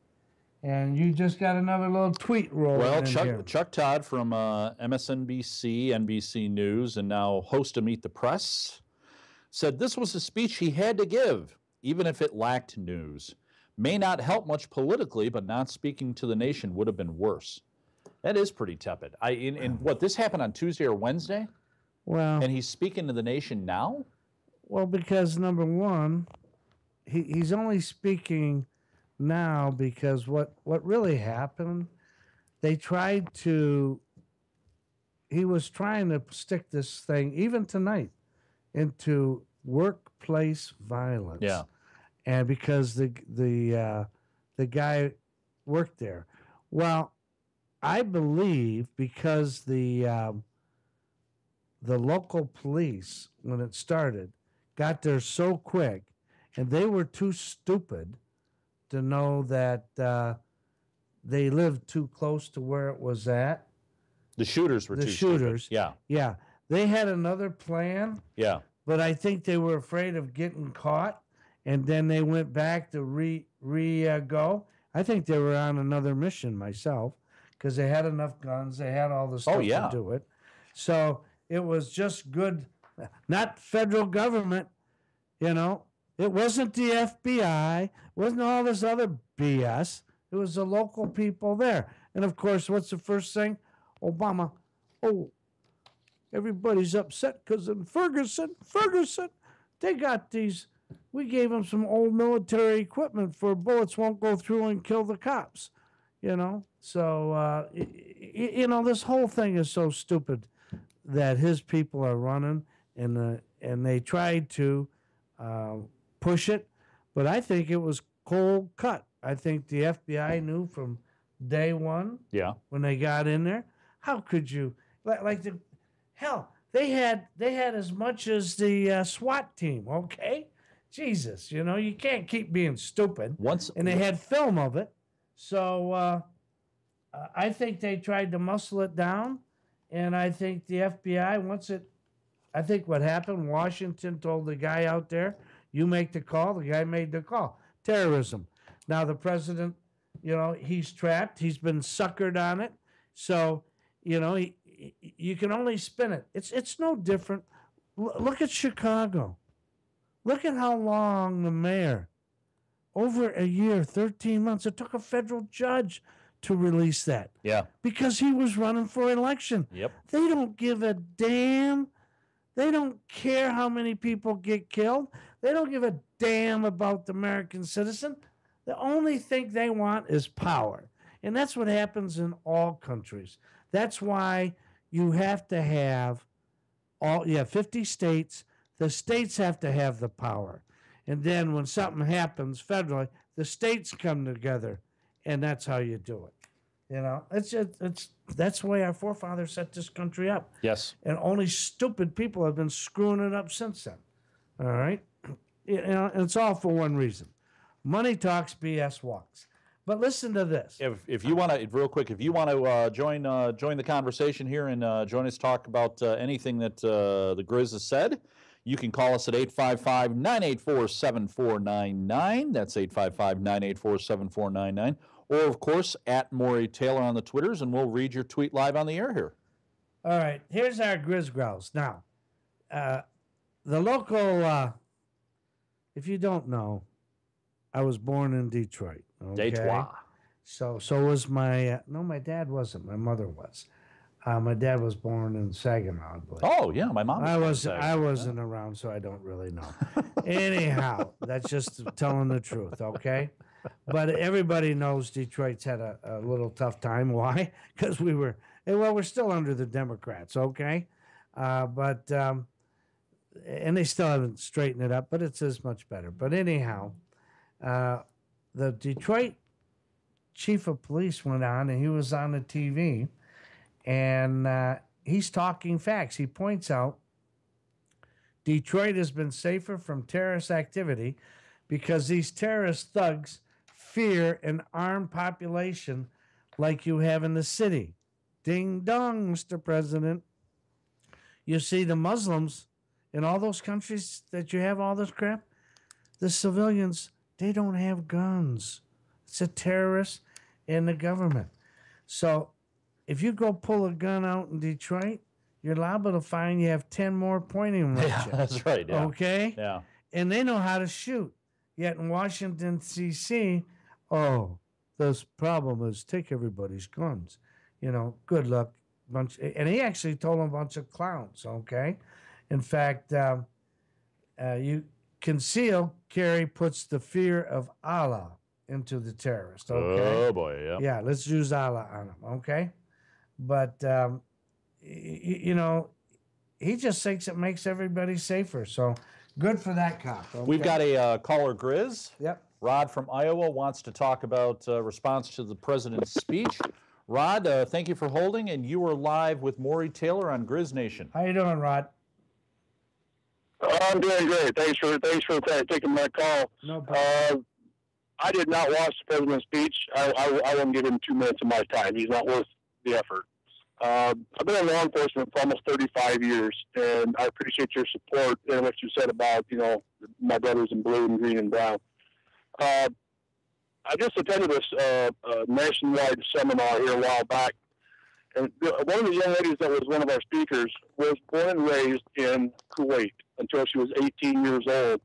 Speaker 3: And you just got another little tweet rolling in here.
Speaker 2: Chuck Todd from MSNBC, NBC News, and now host of Meet the Press, said this was a speech he had to give, even if it lacked news. May not help much politically, but not speaking to the nation would have been worse. That is pretty tepid. What, this happened on Tuesday or Wednesday?
Speaker 3: Well,
Speaker 2: and he's speaking to the nation now?
Speaker 3: Well, because number one, he's only speaking now because what really happened, he was trying to stick this thing, even tonight, into workplace violence.
Speaker 2: Yeah.
Speaker 3: And because the guy worked there. Well, I believe because the local police, when it started, got there so quick, and they were too stupid to know that they lived too close to where it was at.
Speaker 2: The shooters were too stupid.
Speaker 3: Yeah. They had another plan.
Speaker 2: Yeah.
Speaker 3: But I think they were afraid of getting caught, and then they went back to go. I think they were on another mission myself, because they had enough guns, they had all the stuff to do it. So it was just good, not federal government, It wasn't the FBI, it wasn't all this other BS. It was the local people there. And of course, what's the first thing? Obama. Oh, everybody's upset because in Ferguson, they got these. We gave them some old military equipment for bullets won't go through and kill the cops. So, this whole thing is so stupid that his people are running, and they tried to push it, but I think it was cold cut. I think the FBI knew from day one.
Speaker 2: Yeah.
Speaker 3: When they got in there, how could you they had as much as the SWAT team. Okay, Jesus, you can't keep being stupid. And they had film of it, so I think they tried to muscle it down, and I think the FBI I think what happened, Washington told the guy out there, you make the call. The guy made the call. Terrorism. Now the president, he's trapped. He's been suckered on it. So, you can only spin it. It's no different. Look at Chicago. Look at how long the mayor, over a year, 13 months. It took a federal judge to release that.
Speaker 2: Yeah.
Speaker 3: Because he was running for election.
Speaker 2: Yep.
Speaker 3: They don't give a damn. They don't care how many people get killed. They don't give a damn about the American citizen. The only thing they want is power. And that's what happens in all countries. That's why you have to have 50 states. The states have to have the power. And then when something happens federally, the states come together, and that's how you do it. That's the way our forefathers set this country up.
Speaker 2: Yes.
Speaker 3: And only stupid people have been screwing it up since then. All right? And it's all for one reason. Money talks, BS walks. But listen to this.
Speaker 2: If you want to, real quick, if you want to join the conversation here and join us talk about anything that the Grizz has said, You can call us at 855-984-7499. That's 855-984-7499. Or, of course, at Maury Taylor on the Twitters, and we'll read your tweet live on the air here.
Speaker 3: All right, here's our Grizz Growls. Now, the local, if you don't know, I was born in Detroit. Okay?
Speaker 2: Detroit.
Speaker 3: So was my, no, my dad wasn't. My mother was. My dad was born in Saginaw, I believe.
Speaker 2: Oh, yeah, my mom was
Speaker 3: I wasn't around, so I don't really know. Anyhow, that's just telling the truth, okay? But everybody knows Detroit's had a little tough time. Why? Because we're still under the Democrats, okay? And they still haven't straightened it up, but it's as much better. But anyhow, the Detroit chief of police went on, and he was on the TV, and he's talking facts. He points out Detroit has been safer from terrorist activity because these terrorist thugs fear an armed population like you have in the city. Ding dong, Mr. President. You see, the Muslims in all those countries that you have all this crap, the civilians, they don't have guns. It's a terrorist in the government. So if you go pull a gun out in Detroit, you're liable to find you have 10 more pointing ranges.
Speaker 2: Yeah, that's right. Yeah.
Speaker 3: Okay?
Speaker 2: Yeah.
Speaker 3: And they know how to shoot. Yet in Washington, D.C., oh, the problem is take everybody's guns. You know, good luck. And he actually told them a bunch of clowns, okay? In fact, you conceal carry puts the fear of Allah into the terrorist, okay?
Speaker 2: Oh, boy, yeah.
Speaker 3: Yeah, let's use Allah on him, okay? But, you know, he just thinks it makes everybody safer. So good for that cop. Okay?
Speaker 2: We've got a caller, Grizz.
Speaker 3: Yep.
Speaker 2: Rod from Iowa wants to talk about response to the president's speech. Rod, thank you for holding, and you are live with Maury Taylor on Grizz Nation.
Speaker 3: How you doing, Rod?
Speaker 6: I'm doing great. Thanks for taking my call.
Speaker 3: No problem.
Speaker 6: I did not watch the president's speech. I won't give him 2 minutes of my time. He's not worth the effort. I've been in law enforcement for almost 35 years, and I appreciate your support and what you said about, you know, my brothers in blue and green and brown. I just attended this nationwide seminar here a while back, and one of the young ladies that was one of our speakers was born and raised in Kuwait until she was 18 years old,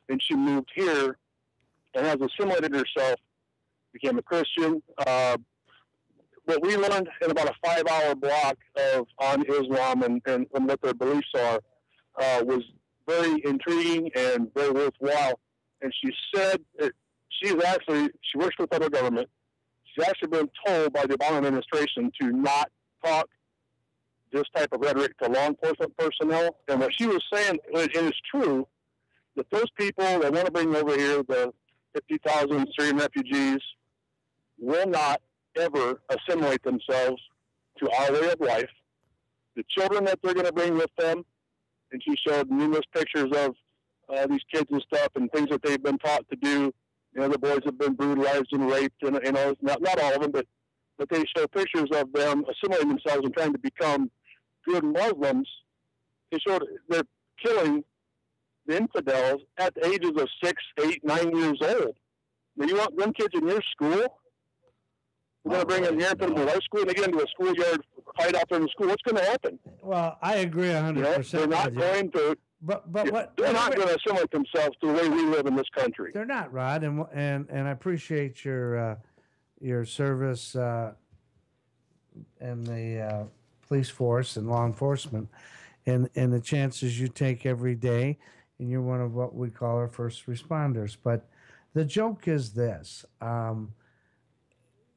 Speaker 6: and she moved here and has assimilated herself, became a Christian. What we learned in about a 5-hour block on Islam and what their beliefs are was very intriguing and very worthwhile. And she said that she works for the federal government. She's actually been told by the Obama administration to not talk this type of rhetoric to law enforcement personnel. And what she was saying, and it's true, that those people that want to bring over here the 50,000 Syrian refugees will not ever assimilate themselves to our way of life. The children that they're going to bring with them, and she showed numerous pictures of these kids and stuff and things that they've been taught to do. You know, the boys have been brutalized and raped, and you know, not all of them, but they show pictures of them assimilating themselves and trying to become good Muslims. They showed they're killing the infidels at the ages of 6, 8, 9 years old. Now, you want them kids in your school? We're going to bring them here and put them in high school, and they get into a schoolyard fight out there in the school. What's going to happen?
Speaker 3: Well, I agree 100%.
Speaker 6: You know, they're not going to.
Speaker 3: But
Speaker 6: they're not going to assimilate themselves to the way we live in this country.
Speaker 3: They're not, Rod, and I appreciate your service and the police force and law enforcement, and the chances you take every day, and you're one of what we call our first responders. But the joke is this.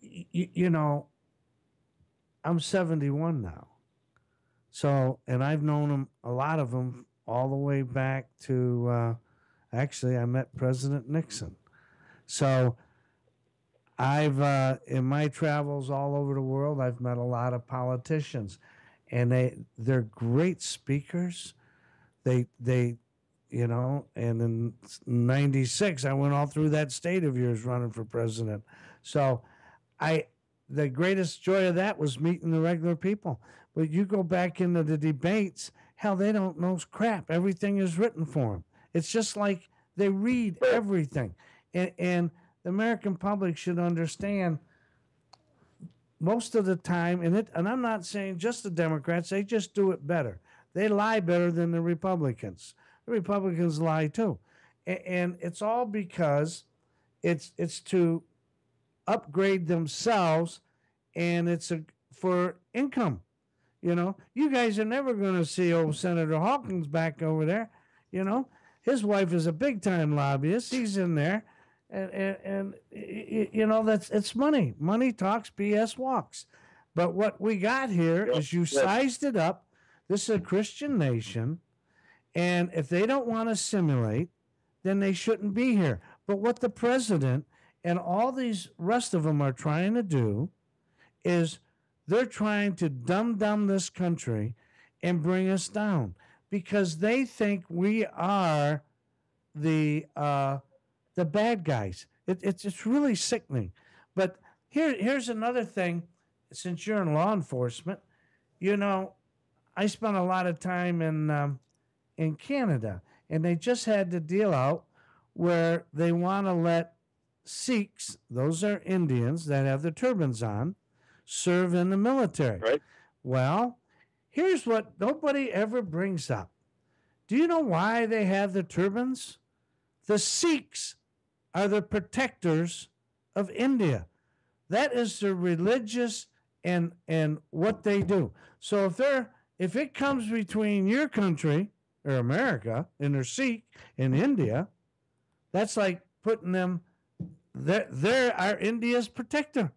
Speaker 3: You know, I'm 71 now. So, and I've known them, a lot of them, all the way back to, actually, I met President Nixon. So I've, in my travels all over the world, I've met a lot of politicians, and they're great speakers. They, you know, and in 96, I went all through that state of yours running for president. So the greatest joy of that was meeting the regular people. But you go back into the debates, Hell, they don't know crap. Everything is written for them. It's just like they read everything. And the American public should understand most of the time, and I'm not saying just the Democrats, they just do it better. They lie better than the Republicans. The Republicans lie too. And it's all because it's to upgrade themselves, and it's for income. You know, you guys are never going to see old Senator Hawkins back over there. You know, his wife is a big time lobbyist. He's in there, and you know, it's money. Money talks, BS walks. But what we got here is you sized it up. This is a Christian nation, and if they don't want to assimilate, then they shouldn't be here. But what the president and all these rest of them are trying to do is they're trying to dumb down this country and bring us down because they think we are the bad guys. It's really sickening. But here's another thing. Since you're in law enforcement, you know, I spent a lot of time in Canada, and they just had the deal out where they want to let Sikhs, those are Indians that have the turbans on, serve in the military.
Speaker 6: Right.
Speaker 3: Well, here's what nobody ever brings up. Do you know why they have the turbans? The Sikhs are the protectors of India. That is their religious and what they do. So if it comes between your country or America and they're Sikh in India, that's like putting them. They're our India's protector.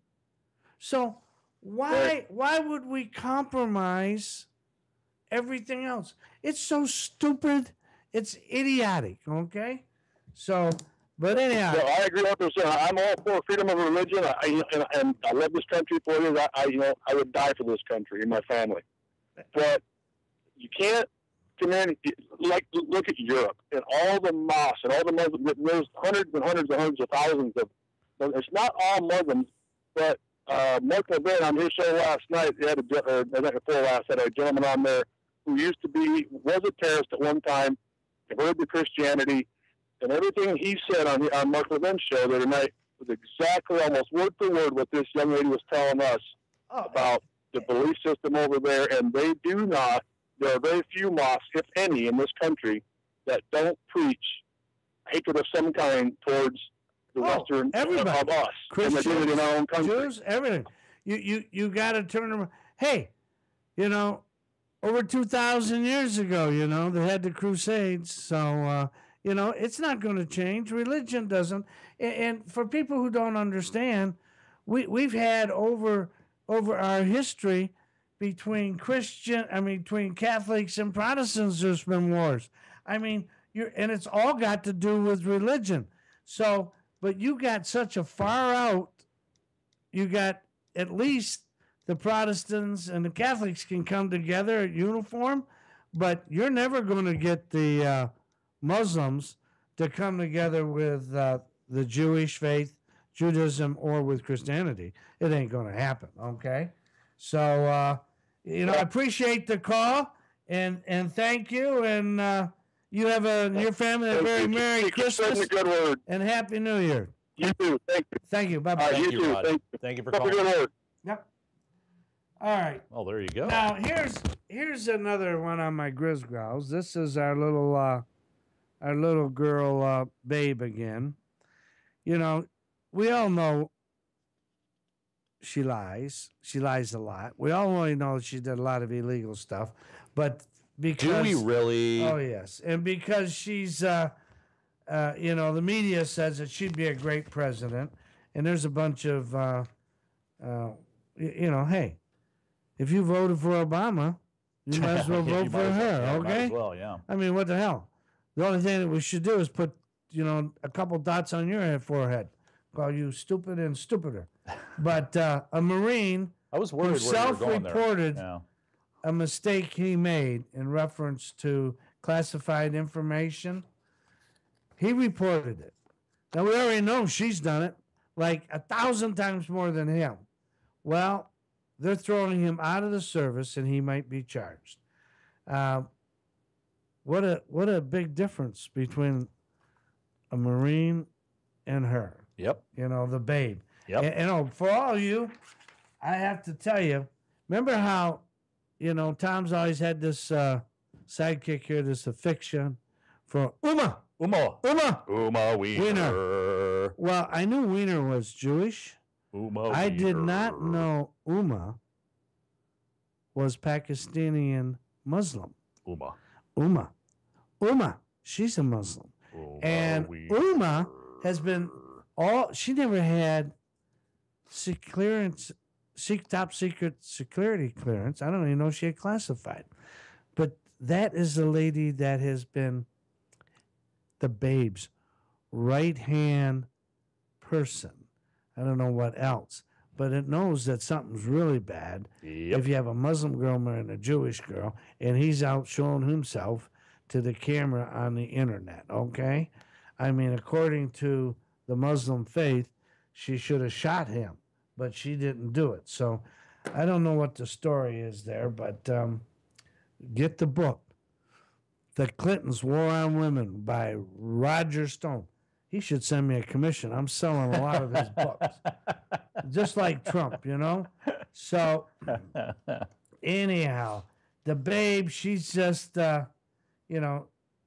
Speaker 3: So why would we compromise everything else? It's so stupid. It's idiotic. Okay. So, but anyhow,
Speaker 6: I agree 100%. I'm all for freedom of religion. And I love this country for it. I would die for this country and my family. But you can't like look at Europe and all the mosques and all the Muslims. There's hundreds and hundreds and hundreds of thousands of. It's not all Muslims, but Mark Levin on his show last night had had a gentleman on there who was a terrorist at one time, converted to Christianity, and everything he said on Mark Levin's show the other night was exactly almost word for word what this young lady was telling us about the belief system over there, and they do not. There are very few mosques, if any, in this country that don't preach hatred of some kind towards the Western of us.
Speaker 3: Christians,
Speaker 6: and they do it in our own country.
Speaker 3: Jews, everything. You got to turn around. Hey, you know, over 2,000 years ago, you know, they had the Crusades. So, you know, it's not going to change. Religion doesn't. And for people who don't understand, we've had over our history between Catholics and Protestants, there's been wars. I mean, and it's all got to do with religion. So, but you got such a far out, you got at least the Protestants and the Catholics can come together at uniform, but you're never going to get the Muslims to come together with the Jewish faith, Judaism, or with Christianity. It ain't going to happen, okay? So, you know, I appreciate the call, and thank you, and you have your family a very Merry Christmas and Happy New Year.
Speaker 6: You too. Thank you.
Speaker 3: Thank you. Bye-bye.
Speaker 2: Thank you, Rod. Thank you for calling.
Speaker 3: Yep. All right.
Speaker 2: Oh, there you go.
Speaker 3: Now, here's another one on my Grizz Growls. This is our little girl, Babe again. You know, we all know she lies. She lies a lot. We all only know she did a lot of illegal stuff, but because
Speaker 2: do we really?
Speaker 3: Oh yes, and because she's, you know, the media says that she'd be a great president, and there's a bunch of, you know, hey, if you voted for Obama, you might as well vote for her. Okay.
Speaker 2: Might as well, yeah.
Speaker 3: I mean, what the hell? The only thing that we should do is put, you know, a couple dots on your forehead. Call you stupid and stupider. But a Marine who self-reported a mistake he made in reference to classified information, he reported it. Now, we already know she's done it like 1,000 times more than him. Well, they're throwing him out of the service, and he might be charged. what a big difference between a Marine and her.
Speaker 2: Yep.
Speaker 3: You know, the babe.
Speaker 2: Yep.
Speaker 3: And for all you, I have to tell you, remember how, Tom's always had this sidekick here, this affliction for Uma Wiener. Well, I knew Wiener was Jewish. I did not know Uma was Pakistani Muslim. Uma. She's a Muslim. Uma has been she never had top secret security clearance. I don't even know if she had classified. But that is the lady that has been the babe's right-hand person. I don't know what else. But it knows that something's really bad if you have a Muslim girl marrying a Jewish girl, and he's out showing himself to the camera on the internet, okay? I mean, according to the Muslim faith, she should have shot him, but she didn't do it. So I don't know what the story is there, but get the book, The Clintons' War on Women by Roger Stone. He should send me a commission. I'm selling a lot of his books. Just like Trump, So anyhow, the babe, she's just,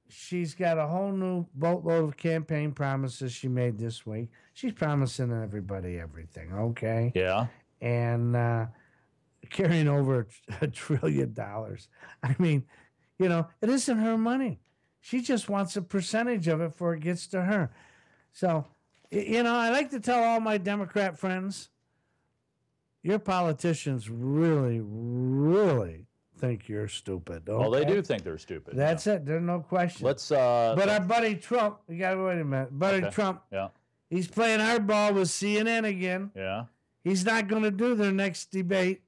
Speaker 3: she's got a whole new boatload of campaign promises she made this week. She's promising everybody everything, okay?
Speaker 2: Yeah.
Speaker 3: And carrying over $1 trillion. I mean, it isn't her money. She just wants a percentage of it before it gets to her. So, I like to tell all my Democrat friends, your politicians really, really think you're stupid. Okay?
Speaker 2: Well, they do think they're stupid.
Speaker 3: That's it. There's no question.
Speaker 2: But
Speaker 3: our buddy Trump, you got to wait a minute. Trump, he's playing hardball with CNN again.
Speaker 2: Yeah.
Speaker 3: He's not going to do their next debate.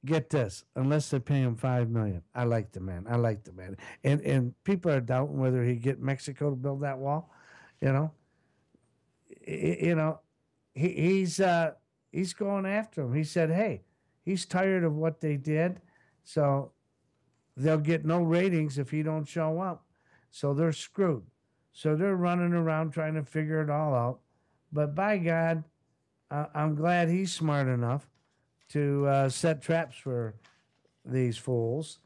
Speaker 3: Get this, unless they pay him $5 million. I like the man. And people are doubting whether he'd get Mexico to build that wall. He's going after him. He said, hey, he's tired of what they did, so they'll get no ratings if he don't show up. So they're screwed. So they're running around trying to figure it all out. But by God, I'm glad he's smart enough to set traps for these fools.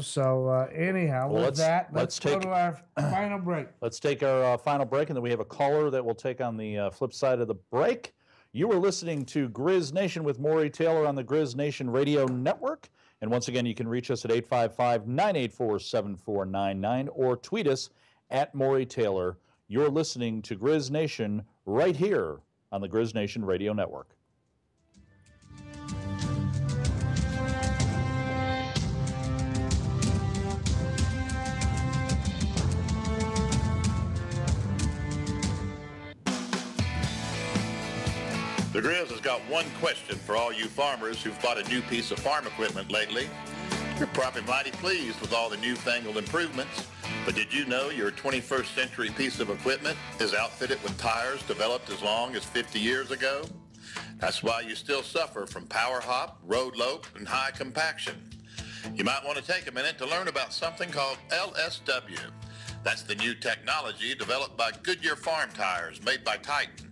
Speaker 3: So anyhow,
Speaker 2: well,
Speaker 3: with that, let's go to our final break.
Speaker 2: Let's take our final break, and then we have a caller that we'll take on the flip side of the break. You are listening to Grizz Nation with Maury Taylor on the Grizz Nation Radio Network. And once again, you can reach us at 855-984-7499 or tweet us at Maury Taylor. You're listening to Grizz Nation right here on the Grizz Nation Radio Network.
Speaker 4: The Grizz has got one question for all you farmers who've bought a new piece of farm equipment lately. You're probably mighty pleased with all the newfangled improvements, but did you know your 21st century piece of equipment is outfitted with tires developed as long as 50 years ago? That's why you still suffer from power hop, road lope, and high compaction. You might want to take a minute to learn about something called LSW. That's the new technology developed by Goodyear Farm Tires made by Titan.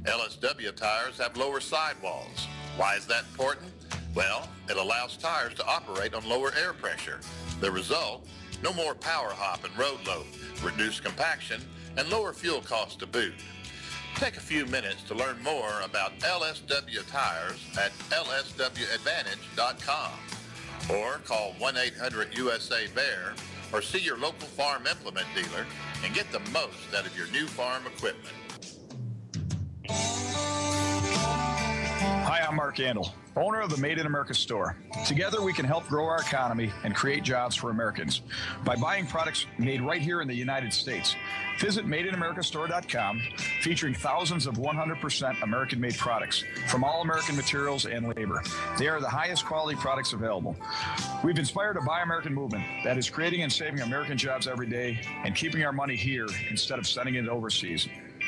Speaker 4: LSW tires have lower sidewalls. Why is that important? Well, it allows tires to operate on lower air pressure. The result, no more power hop and road load, reduced compaction, and lower fuel costs to boot. Take a few minutes to learn more about LSW tires at lswadvantage.com or call 1-800-USA-BEAR or see your local farm implement dealer and get the most out of your new farm equipment.
Speaker 5: Hi, I'm Mark Andel, owner of the Made in America store. Together, we can help grow our economy and create jobs for Americans by buying products made right here in the United States. Visit MadeInAmericaStore.com, featuring thousands of 100% American-made products from all American materials and labor. They are the highest quality products available. We've inspired a Buy American movement that is creating and saving American jobs every day and keeping our money here instead of sending it overseas.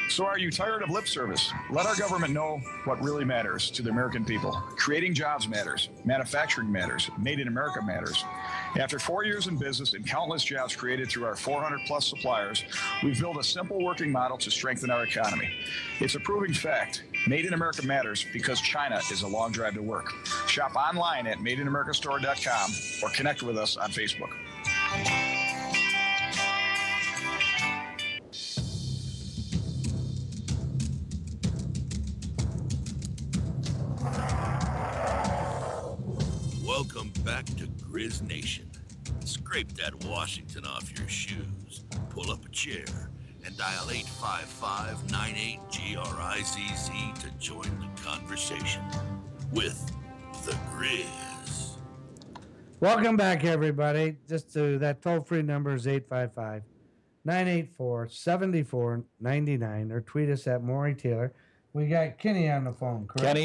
Speaker 5: So are you tired of lip service? Let our government know what really matters to the American people. Creating jobs matters. Manufacturing matters. Made in America matters. After 4 years in business and countless jobs created through our 400-plus suppliers, we've built a simple working model to strengthen our economy. It's a proving fact. Made in America matters because China is a long drive to work. Shop online at madeinamericastore.com or connect with us on Facebook.
Speaker 1: Welcome back to Grizz Nation. Scrape that Washington off your shoes, pull up a chair, and dial 855-98-GRIZZ to join the conversation with the Grizz.
Speaker 3: Welcome back, everybody. Just to that toll-free number is 855-984-7499, or tweet us at Maury Taylor. We got Kenny on the phone, correct?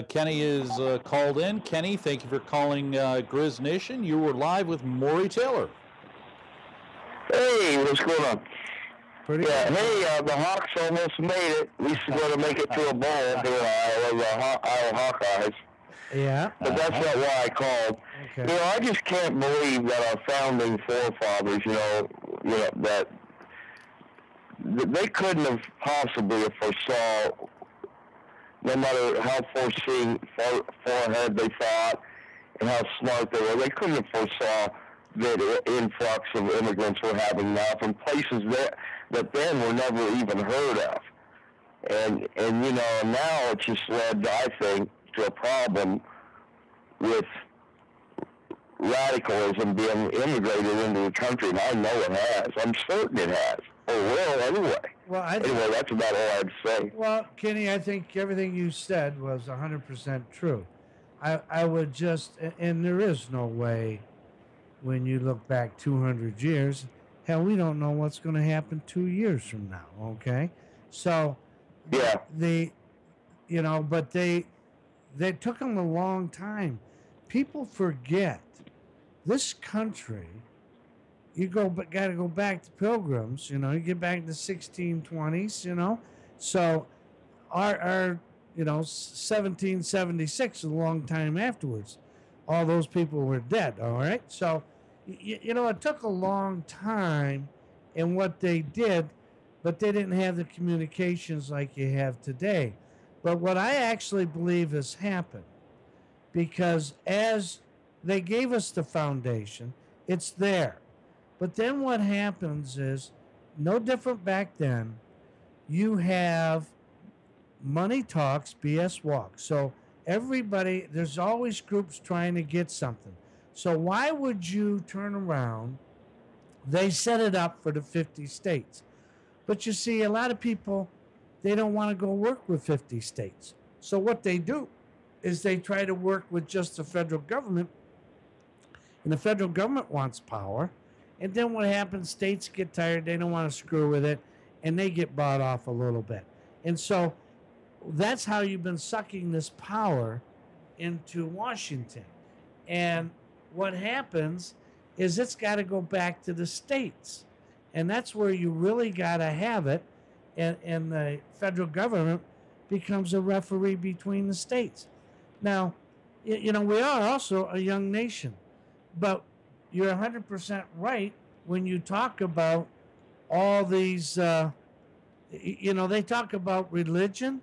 Speaker 2: Kenny is called in. Kenny, thank you for calling Grizz Nation. You were live with Maury Taylor.
Speaker 6: Hey, what's going on?
Speaker 3: Pretty
Speaker 6: good.
Speaker 3: Hey,
Speaker 6: the Hawks almost made it. We should going to make it to a bowl. The Iowa Hawkeyes.
Speaker 3: Yeah.
Speaker 6: But that's not why I called.
Speaker 3: Okay.
Speaker 6: You know, I just can't believe that our founding forefathers, that they couldn't have possibly foresaw, no matter how far ahead they thought and how smart they were, they couldn't have foresaw that influx of immigrants we're having now from places that then were never even heard of. And now it's just led, I think, to a problem with radicalism being immigrated into the country, and I know it has. I'm certain it has, or will anyway.
Speaker 3: Well,
Speaker 6: anyway, that's about all I have to say.
Speaker 3: Well, Kenny, I think everything you said was 100% true. I would just, and there is no way when you look back 200 years, hell, we don't know what's going to happen 2 years from now, okay? So,
Speaker 6: yeah,
Speaker 3: but they took them a long time. People forget this country. You got to go back to Pilgrims. You get back to the 1620s. So our 1776 is a long time afterwards. All those people were dead. All right. So it took a long time in what they did, but they didn't have the communications like you have today. But what I actually believe has happened, because as they gave us the foundation, it's there. But then what happens is, no different back then, you have money talks, BS walks. So everybody, there's always groups trying to get something. So why would you turn around? They set it up for the 50 states. But you see, a lot of people, they don't want to go work with 50 states. So what they do is they try to work with just the federal government, and the federal government wants power. And then what happens, states get tired, they don't want to screw with it, and they get bought off a little bit. And so that's how you've been sucking this power into Washington. And what happens is it's got to go back to the states. And that's where you really got to have it. And the federal government becomes a referee between the states. Now, we are also a young nation, but you're 100% right when you talk about all these, they talk about religion.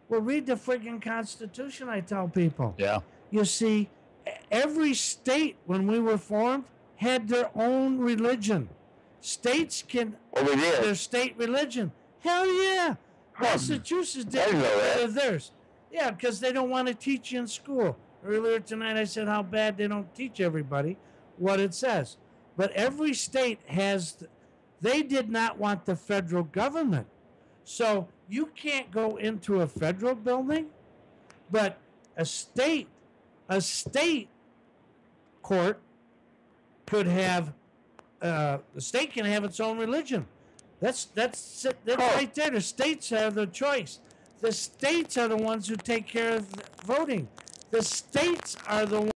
Speaker 3: Well, read the friggin' Constitution, I tell people.
Speaker 2: Yeah.
Speaker 3: You see, every state, when we were formed, had their own religion. States can have their state religion. Hell yeah. Massachusetts didn't have theirs. Yeah, because they don't want to teach you in school. Earlier tonight I said how bad they don't teach everybody what it says. But every state has, they did not want the federal government. So you can't go into a federal building, but a state court could have, the state can have its own religion. That's right there. The states have the choice. The states are the ones who take care of voting. The states are the ones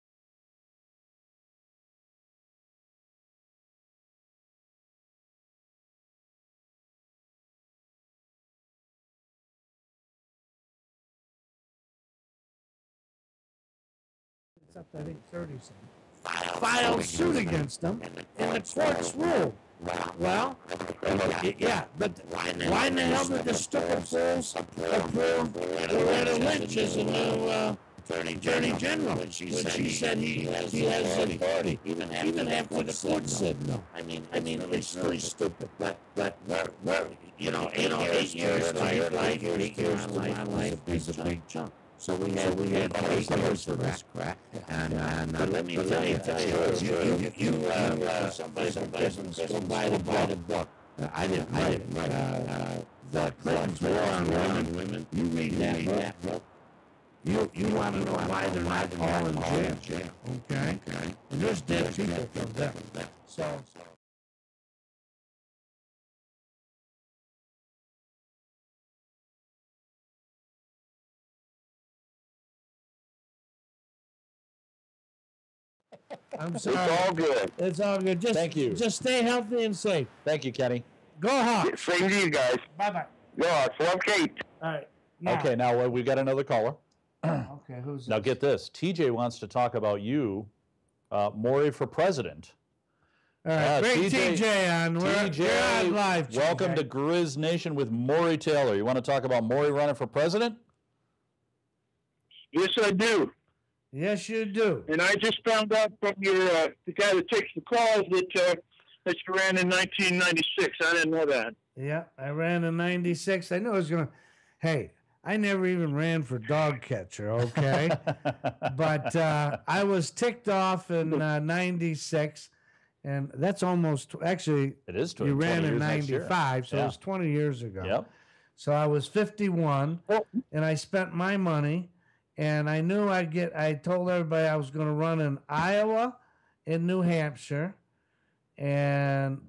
Speaker 3: except I think 30 filed suit against them, and the courts ruled. Well, yeah, but why in the hell did the stupid fools approve Loretta Lynch as a new Attorney General when she said he has authority, even after the court said no? I mean, it's really stupid. But 8 years to my life is a big chunk. So we had 8 years for this crap. But let me tell you, somebody go buy the book. I didn't write it. The Clinton's War on Women. You read that book. You want to know why they're not all in jail. Okay? And there's dead people from them. So. I'm sorry.
Speaker 6: It's all good.
Speaker 3: It's all good.
Speaker 2: Thank you.
Speaker 3: Just stay healthy and safe.
Speaker 2: Thank you, Kenny.
Speaker 3: Go Hawks.
Speaker 6: Same to you guys.
Speaker 3: Bye-bye.
Speaker 6: Go Hawks. Love Kate.
Speaker 3: All right.
Speaker 2: Okay, now we've got another caller.
Speaker 3: Okay, who's
Speaker 2: Now
Speaker 3: this?
Speaker 2: get this. TJ wants to talk about you, Maury for president.
Speaker 3: All right, bring TJ on. We're on live. TJ.
Speaker 2: Welcome to Grizz Nation with Maury Taylor. You want to talk about Maury running for president?
Speaker 12: Yes, I do.
Speaker 3: Yes, you do.
Speaker 12: And I just found out from your the guy that takes the calls that you ran in 1996. I didn't know that.
Speaker 3: Yeah, I ran in 96. I knew I was going to. Hey, I never even ran for dog catcher, okay? But I was ticked off in 96, and that's almost, actually,
Speaker 2: it is 20,
Speaker 3: you ran in
Speaker 2: 95,
Speaker 3: so it was 20 years ago.
Speaker 2: Yep.
Speaker 3: So I was 51, and I spent my money, and I knew I told everybody I was going to run in Iowa and New Hampshire, and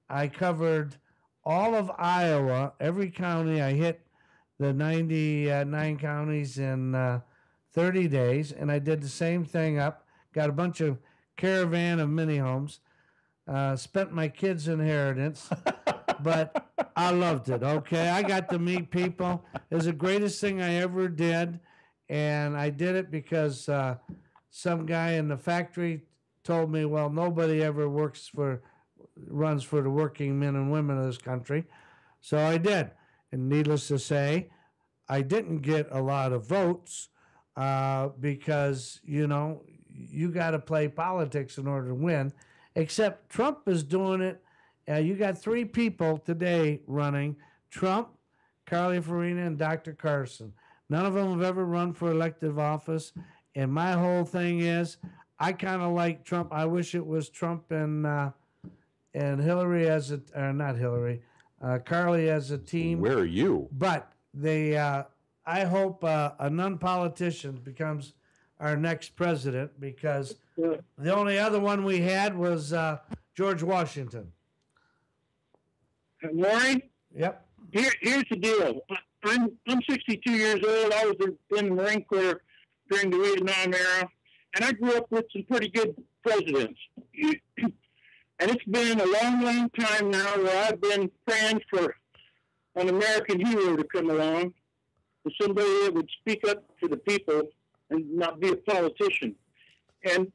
Speaker 3: I covered all of Iowa, every county. I hit the 99 counties in 30 days, and I did the same thing up. Got a bunch of caravan of mini homes. Spent my kids' inheritance, but I loved it, okay? I got to meet people. It was the greatest thing I ever did, and I did it because some guy in the factory told me, well, nobody ever runs for the working men and women of this country. So I did. And needless to say, I didn't get a lot of votes because, you got to play politics in order to win. Except Trump is doing it. You got 3 people today running: Trump, Carly Fiorina, and Dr. Carson. None of them have ever run for elective office. And my whole thing is, I kind of like Trump. I wish it was Trump and Hillary not Hillary, Carly as a team.
Speaker 2: Where are you?
Speaker 3: But I hope a non-politician becomes our next president, because the only other one we had was George Washington.
Speaker 12: Maury?
Speaker 3: Yep.
Speaker 12: Here's the deal. I'm 62 years old. I was in the Marine Corps during the Vietnam era, and I grew up with some pretty good presidents. And it's been a long, long time now where I've been praying for an American hero to come along, for somebody that would speak up for the people and not be a politician. And,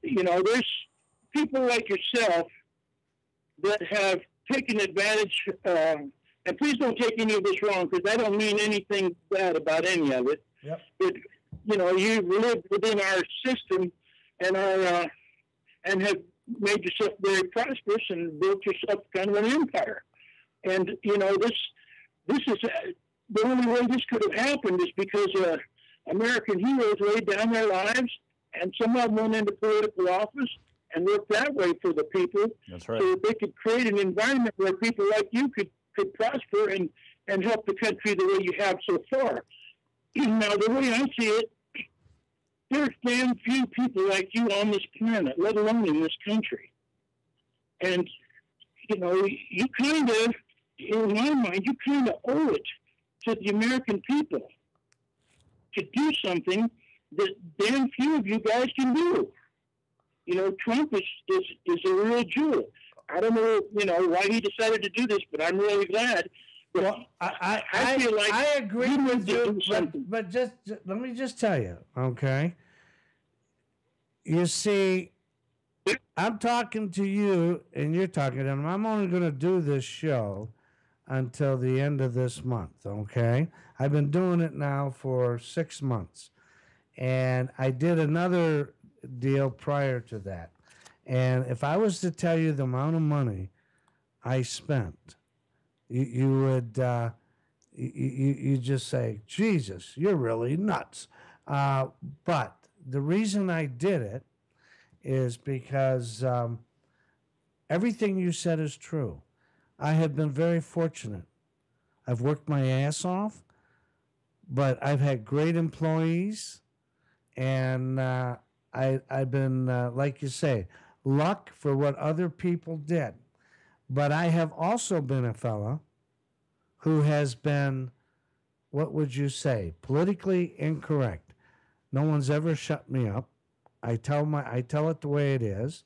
Speaker 12: there's people like yourself that have taken advantage, and please don't take any of this wrong, because I don't mean anything bad about any of it.
Speaker 3: Yep.
Speaker 12: But, you live within our system and and have made yourself very prosperous and built yourself kind of an empire. And, this is the only way this could have happened is because American heroes laid down their lives, and some of them went into political office and worked that way for the people.
Speaker 2: That's right.
Speaker 12: So that they could create an environment where people like you could prosper and help the country the way you have so far. Now, the way I see it, there's damn few people like you on this planet, let alone in this country. And, you kind of, in my mind, you kind of owe it to the American people to do something that damn few of you guys can do. Trump is a real jewel. I don't know, why he decided to do this, but I'm really glad.
Speaker 3: Well, I feel like I agree with you, but just let me just tell you, okay? You see, I'm talking to you, and you're talking to him. I'm only going to do this show until the end of this month, okay? I've been doing it now for 6 months. And I did another deal prior to that. And if I was to tell you the amount of money I spent, you would you just say, Jesus, you're really nuts. But the reason I did it is because everything you said is true. I have been very fortunate. I've worked my ass off, but I've had great employees, and I've been, like you say, luck for what other people did. But I have also been a fella who has been, what would you say, politically incorrect. No one's ever shut me up. I tell it the way it is,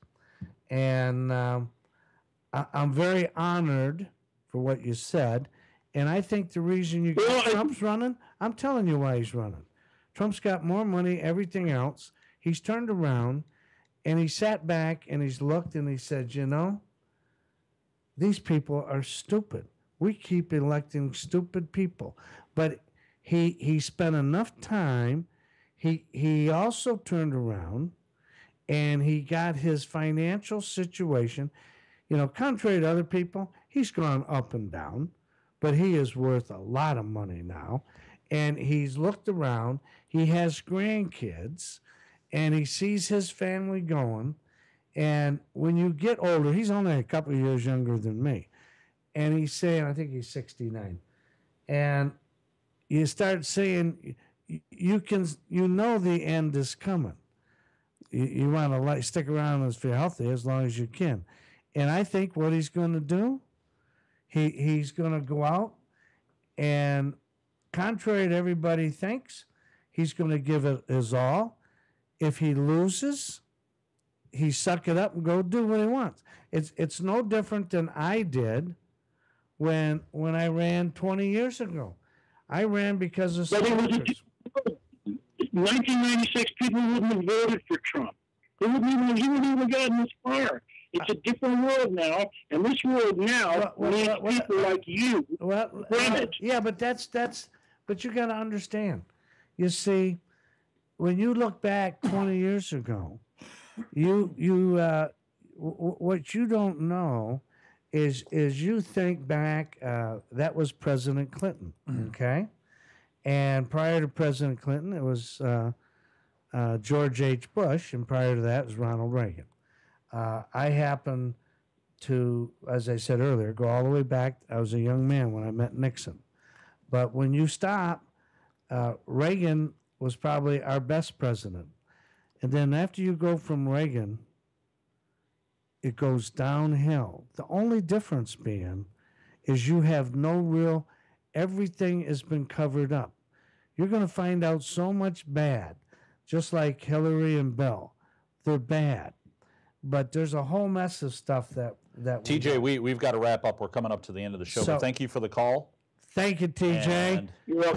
Speaker 3: and I'm very honored for what you said. And I think the reason you got Trump's running, I'm telling you why he's running. Trump's got more money, everything else. He's turned around, and he sat back and he's looked and he said, you know, these people are stupid. We keep electing stupid people. But he spent enough time. He also turned around and he got his financial situation, you know, contrary to other people, he's gone up and down, but he is worth a lot of money now. And he's looked around, he has grandkids, and he sees his family going. And when you get older, he's only a couple of years younger than me. And he's saying, I think he's 69. And you start saying, you know the end is coming. You want to stick around and feel healthy as long as you can. And I think what he's going to do, he's going to go out and, contrary to everybody thinks, he's going to give it his all. If he loses, he suck it up and go do what he wants. It's no different than I did when I ran 20 years ago. I ran because of soldiers.
Speaker 12: 1996, people wouldn't have voted for Trump. He wouldn't even gotten this far. It's a different world now, and this world now needs people like you.
Speaker 3: Yeah, but but you got to understand. You see, when you look back 20 years ago, what you don't know is you think back. That was President Clinton, okay, and prior to President Clinton, it was George H. Bush, and prior to that, it was Ronald Reagan. I happen to, as I said earlier, go all the way back. I was a young man when I met Nixon. But when you stop, Reagan was probably our best president. And then after you go from Reagan, it goes downhill. The only difference being is you have no real, everything has been covered up. You're going to find out so much bad, just like Hillary and Bill. They're bad. But there's a whole mess of stuff that
Speaker 2: TJ, we've got to wrap up. We're coming up to the end of the show. But thank you for the call.
Speaker 3: Thank you, TJ,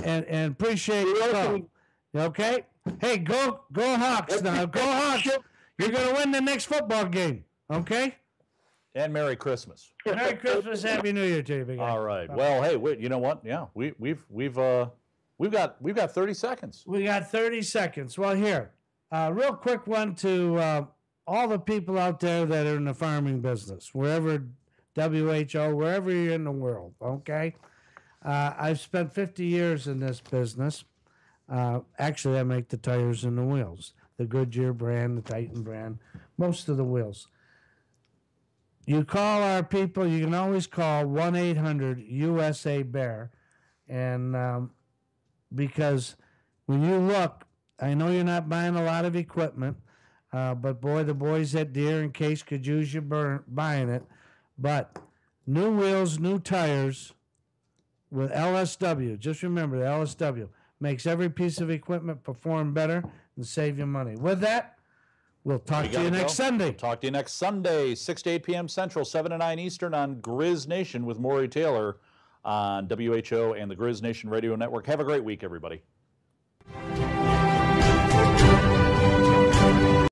Speaker 3: and appreciate your call. Okay, hey, go Hawks now. Go Hawks! You're going to win the next football game. Okay.
Speaker 2: And Merry Christmas.
Speaker 3: Merry Christmas, Happy New Year to you, big guy.
Speaker 2: All right. Well, hey, you know what? Yeah, we've got 30 seconds.
Speaker 3: We got 30 seconds. Well, here, real quick one to all the people out there that are in the farming business, wherever, WHO, wherever you're in the world, okay? I've spent 50 years in this business. Actually, I make the tires and the wheels, the Goodyear brand, the Titan brand, most of the wheels. You call our people, you can always call 1-800-USA-BEAR. And because when you look, I know you're not buying a lot of equipment, but boy, the boys at Deere and Case could use you buying it. But new wheels, new tires with LSW. Just remember, the LSW makes every piece of equipment perform better and save you money. With that, we'll talk to you next Sunday.
Speaker 2: We'll talk to you next Sunday, 6 to 8 p.m. Central, 7 to 9 Eastern on Grizz Nation with Maury Taylor on WHO and the Grizz Nation Radio Network. Have a great week, everybody.